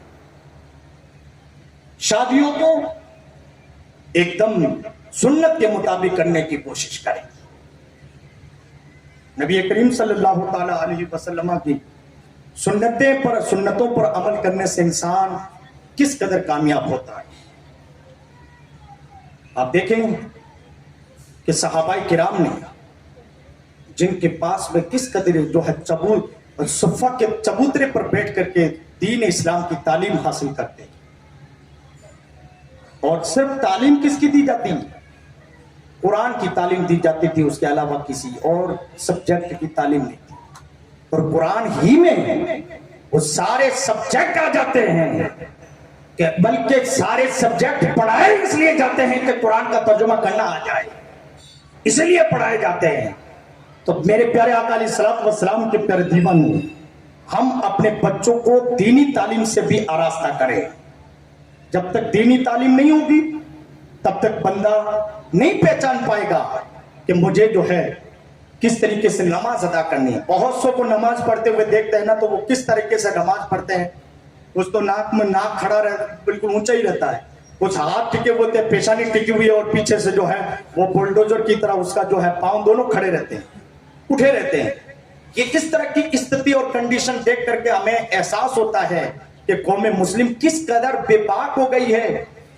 शादियों को एकदम सुन्नत के मुताबिक करने की कोशिश करें। नबी करीम सल्लल्लाहु ताला अलैहि वसल्लम की सुन्नतों पर अमल करने से इंसान किस कदर कामयाब होता है। आप देखें कि सहाबाए किराम ने जिनके पास में किस कदर जो है सुफ़ा के चबूतरे पर बैठ करके दीन इस्लाम की तालीम हासिल करते हैं, और सिर्फ तालीम किसकी दी जाती है? कुरान की तालीम दी जाती थी, उसके अलावा किसी और सब्जेक्ट की तालीम नहीं थी। और कुरान ही में वो सारे सब्जेक्ट आ जाते हैं, कि बल्कि सारे सब्जेक्ट पढ़ाए इसलिए जाते हैं कि कुरान का तर्जुमा करना आ जाए, इसलिए पढ़ाए जाते हैं। तो मेरे प्यारे आका अलैहिस्सलातु वस्सलाम के प्यारे दीवानों, हम अपने बच्चों को दीनी तालीम से भी आरास्ता करें। जब तक दीनी तालीम नहीं होगी तब तक बंदा नहीं पहचान पाएगा कि मुझे जो है किस तरीके से नमाज अदा करनी है। बहुत सौ को नमाज पढ़ते हुए देखते हैं ना, तो वो किस तरीके से नमाज पढ़ते हैं, कुछ तो नाक में नाक खड़ा बिल्कुल ऊंचा ही रहता है, कुछ हाथ टिके होते हैं, पेशानी टिकी हुई है, और पीछे से जो है वो बुलडोजर की तरह उसका जो है पांव दोनों खड़े रहते हैं, उठे रहते हैं। ये किस तरह की स्थिति और कंडीशन देख करके हमें एहसास होता है कि कौम मुस्लिम किस कदर बेबाक हो गई है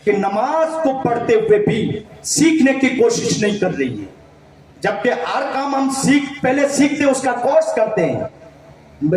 कि नमाज को पढ़ते हुए भी सीखने की कोशिश नहीं कर रही है। जबकि हर काम हम पहले सीखते हैं, उसका कोर्स करते हैं।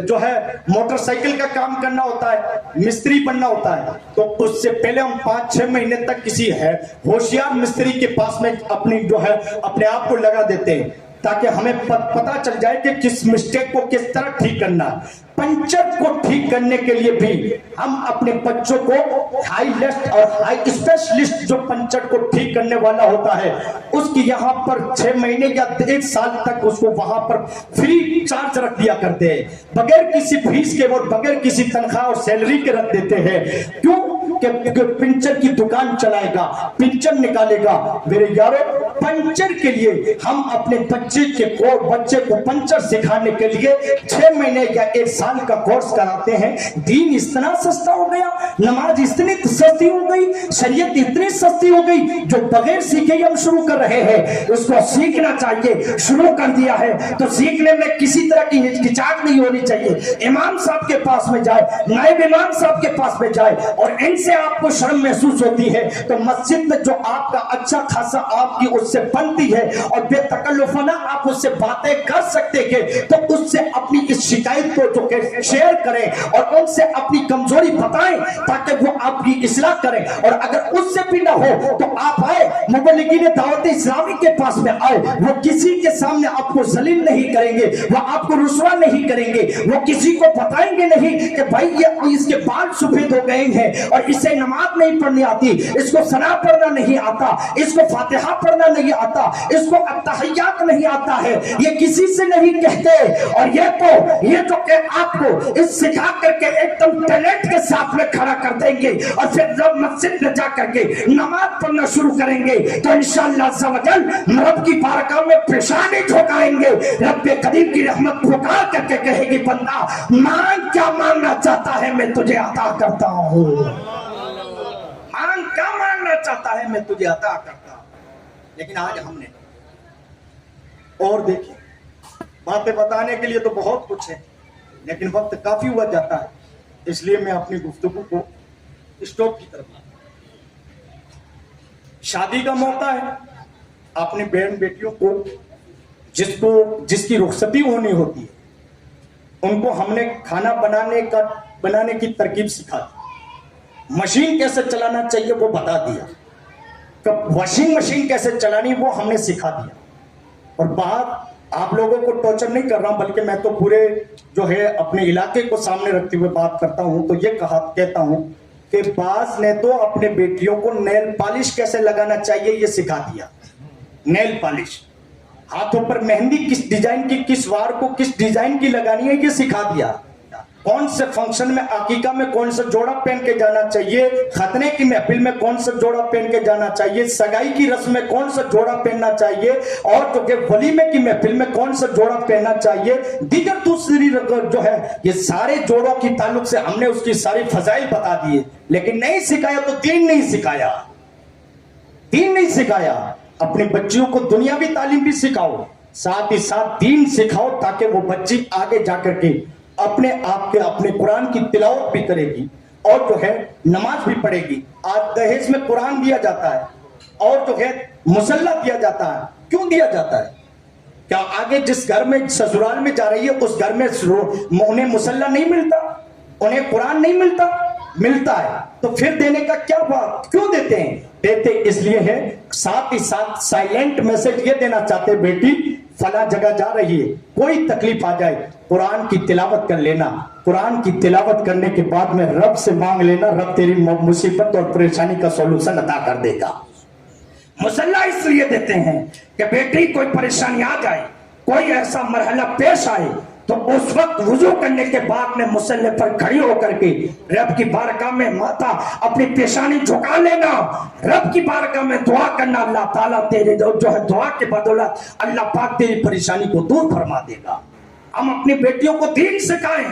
जो है मोटरसाइकिल का काम करना होता है, मिस्त्री बनना होता है, तो उससे पहले हम 5-6 महीने तक किसी है होशियार मिस्त्री के पास में अपनी जो है अपने आप को लगा देते हैं, ताकि हमें पता चल जाए कि किस मिस्टेक को किस तरह ठीक करना है। पंचर को ठीक करने के लिए भी हम अपने बच्चों को हाईएस्ट और हाई स्पेशलिस्ट जो पंचर को ठीक करने वाला होता है उसकी यहाँ पर 6 महीने या 1 साल तक उसको वहां पर फ्री चार्ज रख दिया करते हैं, बगैर किसी फीस के और बगैर किसी तनख्वाह और सैलरी के रख देते हैं। क्यों? कि पिंचर की दुकान चलाएगा, पिंचर निकालेगा। मेरे यारों, पंचर के लिए हम अपने बच्चे को पंचर सिखाने के लिए 6 महीने या 1 साल का कोर्स कराते हैं। दीन इतना सस्ता हो गया, नमाज इतनी सस्ती हो गई, शरीयत इतनी सस्ती हो गई, जो बगैर सीखे ही हम शुरू कर रहे हैं। उसको सीखना चाहिए, शुरू कर दिया है तो सीखने में किसी तरह की हिचकिचाहट नहीं होनी चाहिए। इमाम साहब के पास में जाए, नायब इमाम साहब के पास में जाए और इनसे आपको शर्म महसूस होती है तो मस्जिद में जो आपका अच्छा खासा आपकी उससे बनती है और बेतकल्लुफाना आप उससे बातें कर सकते हैं तो उससे अपनी इस शिकायत को जो कि शेयर करें और उनसे अपनी कमजोरी बताएं ताकि वो आपकी इस्लाह करें। और अगर उससे भी ना हो तो आप आए, मुबल्लिगीन दावत इस्लामी के पास में आए, वो किसी के सामने आपको जलील नहीं करेंगे, वो आपको रुसवा नहीं करेंगे, वो किसी को बताएंगे नहीं कि भाई ये इसके बाल सफेद हो गए हैं और इसे नमाज नहीं पढ़नी आती, इसको सना पढ़ना नहीं आता, इसको फातिहा पढ़ना नहीं आता, इसको अत्तहियात नहीं आता है, ये किसी से नहीं कहते। और ये तो कि आपको इस सिखा करके एकदम टैलेंट के साथ में खड़ा कर देंगे और फिर जब मस्जिद में जा करके नमाज पढ़ना शुरू करेंगे तो इंशाअल्लाह अज़्ज़वजल रब की बारगाह में पेशानी झुकाएंगे। रब करीम की रहमत पुकार करके कहेगी बंदा मांग, क्या मांगना चाहता है मैं तुझे अता करता हूँ। मांग, क्या मांगना चाहता है मैं तुझे अता करता हूँ। लेकिन आज हमने और देखिए, बातें बताने के लिए तो बहुत कुछ है लेकिन वक्त काफी हुआ जाता है, इसलिए मैं अपनी गुफ्तगू को स्टॉप की तरफ। शादी का मौका है, अपनी बहन बेटियों को जिसकी रुखसती होनी होती है उनको हमने खाना बनाने की तरकीब सिखा दी, मशीन कैसे चलाना चाहिए वो बता दिया, कब वॉशिंग मशीन कैसे चलानी वो हमने सिखा दिया। और बात आप लोगों को टॉर्चर नहीं कर रहा बल्कि मैं तो पूरे जो है अपने इलाके को सामने रखते हुए बात करता हूं। तो ये कहता हूं कि बास ने तो अपने बेटियों को नेल पॉलिश कैसे लगाना चाहिए ये सिखा दिया। नेल पॉलिश, हाथों पर मेहंदी किस डिजाइन की, किस वार को किस डिजाइन की लगानी है ये सिखा दिया। कौन से फंक्शन में, अकीका में कौन सा जोड़ा पहन के जाना चाहिए, खतने की महफिल में कौन सा जोड़ा पहन के जाना चाहिए, सगाई की रस्म में कौन सा जोड़ा पहनना चाहिए और जो वलीमे की महफिल में कौन सा जोड़ा पहनना चाहिए, दीगर दूसरी जो है, ये सारे जोड़ों की ताल्लुक से हमने उसकी सारी फजाइल बता दिए। लेकिन नहीं सिखाया तो दीन नहीं सिखाया, दीन नहीं सिखाया। अपने बच्चियों को दुनियावी तालीम भी सिखाओ, साथ ही साथ दीन सिखाओ ताकि वो बच्ची आगे जाकर के अपने आप के अपने कुरान की तिलावत भी करेगी और जो है नमाज भी पढ़ेगी। आज दहेज में कुरान दिया जाता है और जो है मुसल्ला दिया जाता है। क्यों दिया जाता है? क्या आगे जिस घर में ससुराल में जा रही है उस घर में उन्हें मुसल्ला नहीं मिलता, उन्हें कुरान नहीं मिलता? मिलता है। तो फिर देने का क्या बात, क्यों देते हैं? देते इसलिए है, साथ ही साथ साइलेंट मैसेज ये देना चाहते, बेटी फला जगह जा रही है, कोई तकलीफ आ जाए कुरान की तिलावत कर लेना, कुरान की तिलावत करने के बाद में रब से मांग लेना, रब तेरी मुसीबत और परेशानी का सॉल्यूशन अदा कर देगा। मुसल्ला इसलिए देते हैं कि बेटी कोई परेशानी आ जाए, कोई ऐसा मरहला पेश आए तो उस वक्त वुजू करने के बाद में मुसल्ले पर खड़ी होकर के रब की बारगाह में माता अपनी पेशानी झुका लेना, रब की बारगाह में दुआ करना, अल्लाह ताला तेरे जो है दुआ के बदौलत अल्लाह पाक तेरी परेशानी को दूर फरमा देगा। हम अपनी बेटियों को दीन सिखाएं।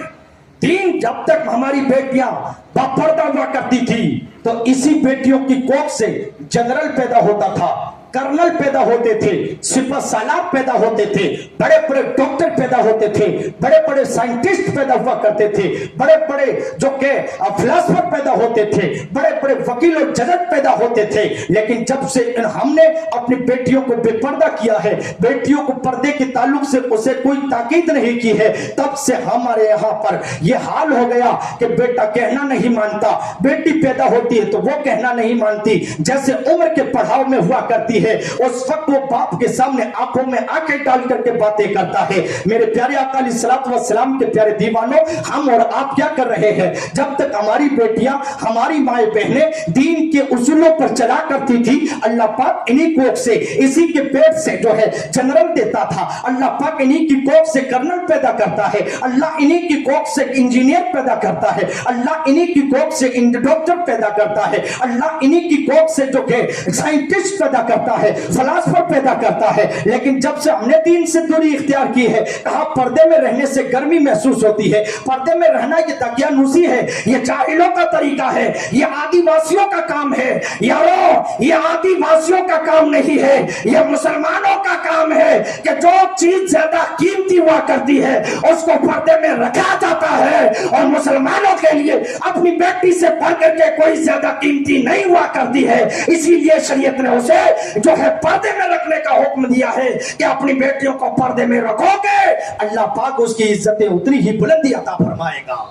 दीन, जब तक हमारी बेटियां बापर्दा हुआ करती थी तो इसी बेटियों की कोख से जनरल पैदा होता था, कर्नल पैदा होते थे, सिपह सालार पैदा होते थे, बड़े बड़े डॉक्टर पैदा होते थे, बड़े बड़े साइंटिस्ट पैदा हुआ करते थे, बड़े बड़े जो के फिलोसोफर पैदा होते थे, बड़े बड़े वकील और जज पैदा होते थे। लेकिन जब से हमने अपनी बेटियों को बेपर्दा किया है, बेटियों को पर्दे के ताल्लुक से उसे कोई ताकीद नहीं की है, तब से हमारे यहाँ पर यह हाल हो गया कि बेटा कहना नहीं मानता, बेटी पैदा होती है तो वो कहना नहीं मानती। जैसे उम्र के पड़ाव में हुआ करती है उस वक्त वो बाप के सामने आंखों में आंखें डाल करके बातें करता है। मेरे प्यारे आका अलैहिस्सलातु वस्सलाम के प्यारे दीवानों, हम और आप क्या कर रहे हैं? जब तक हमारी बेटियां, हमारी माए बहनें दीन के उसूलों पर चला करती थी, अल्लाह पाक इन्हीं कोख से, इसी के पेट से जो है जनरल देता था, अल्लाह पाक इन्हीं की कोख से कर्नल पैदा करता है, अल्लाह इन्हीं की कोख से इंजीनियर पैदा करता है, अल्लाह इन्हीं की कोख से डॉक्टर पैदा करता है, अल्लाह इन्हीं की कोख से जो है साइंटिस्ट पैदा करता کرتا ہے, فلاسفر پیدا کرتا ہے, لیکن جب سے ہم نے دین سے دوری اختیار کی ہے, کہا پردے میں رہنے سے گرمی محسوس ہوتی ہے, پردے میں رہنا یہ دقیانوسی ہے, یہ جاہلوں کا طریقہ ہے, یہ آدی واسیوں کا کام ہے. یارو یہ آدی واسیوں کا کام نہیں ہے, یہ مسلمانوں کا کام ہے کہ جو چیز زیادہ قیمتی ہوا کرتی ہے اس کو پردے میں رکھا جاتا ہے, اور مسلمانوں کے لیے اپنی بیٹی سے بڑھ کر کے کوئی زیادہ قیمتی نہیں ہوا کرتی ہے. اسی لیے شریعت نے اسے جو ہے پردے میں رکھنے کا حکم دیا ہے کہ اپنی بیٹیوں کو پردے میں رکھو گے, اللہ پاک اس کی عزتیں اتنی ہی بلندی عطا فرمائے گا.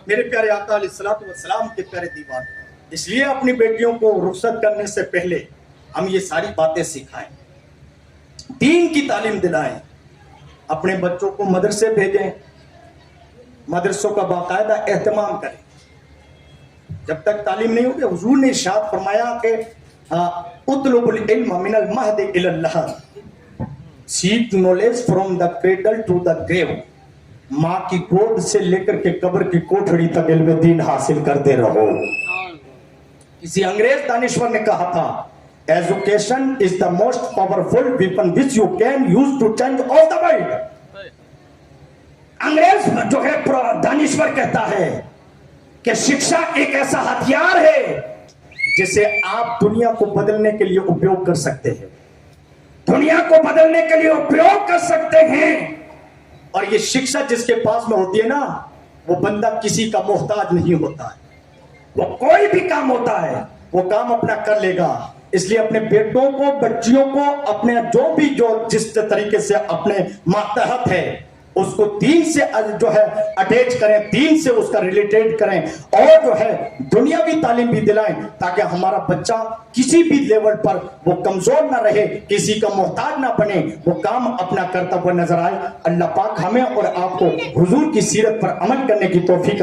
میرے پیارے آقا علیہ الصلوۃ والسلام کے پیارے دیوان, اس لیے اپنی بیٹیوں کو رخصت کرنے سے پہلے ہم یہ ساری باتیں سکھائیں, دین کی تعلیم دلائیں, اپنے بچوں کو مدرسے بھیجیں, مدرسوں کا باقاعدہ اہتمام کریں. جب تک تعلیم نہیں ہوگی, حضور نے ارشاد فرمایا کہ اطلب العلم من المہد الی اللحد, seek knowledge from the cradle to the grave, ماں کی گود سے لے کر کے قبر کی کوٹھڑی تک علم دین حاصل کرتے رہو. کسی انگریز دانشور نے کہا تھا, education is the most powerful weapon which you can use to change all the world. انگریز جو ہے دانشور کہتا ہے کہ شکشا ایک ایسا ہتھیار ہے جسے آپ دنیا کو بدلنے کے لیے اپیوگ کر سکتے ہیں, دنیا کو بدلنے کے لیے اپیوگ کر سکتے ہیں. اور یہ شکشا جس کے پاس میں ہوتی ہے نا, وہ بندہ کسی کا محتاج نہیں ہوتا ہے, وہ کوئی بھی کام ہوتا ہے وہ کام اپنا کر لے گا. اس لیے اپنے بیٹوں کو, بچیوں کو, اپنے جو جس طریقے سے اپنے ماتحت ہے اس کو دین سے جو ہے اٹیچ کریں, دین سے اس کا ریلیٹیڈ کریں, اور جو ہے دنیاوی تعلیم بھی دلائیں تاکہ ہمارا بچہ کسی بھی لیول پر وہ کمزور نہ رہے, کسی کا محتاج نہ بنے, وہ کام اپنا کرتا ہوا نظر آئے. اللہ پاک ہمیں اور آپ کو حضور کی سیرت پر عمل کرنے کی توفیق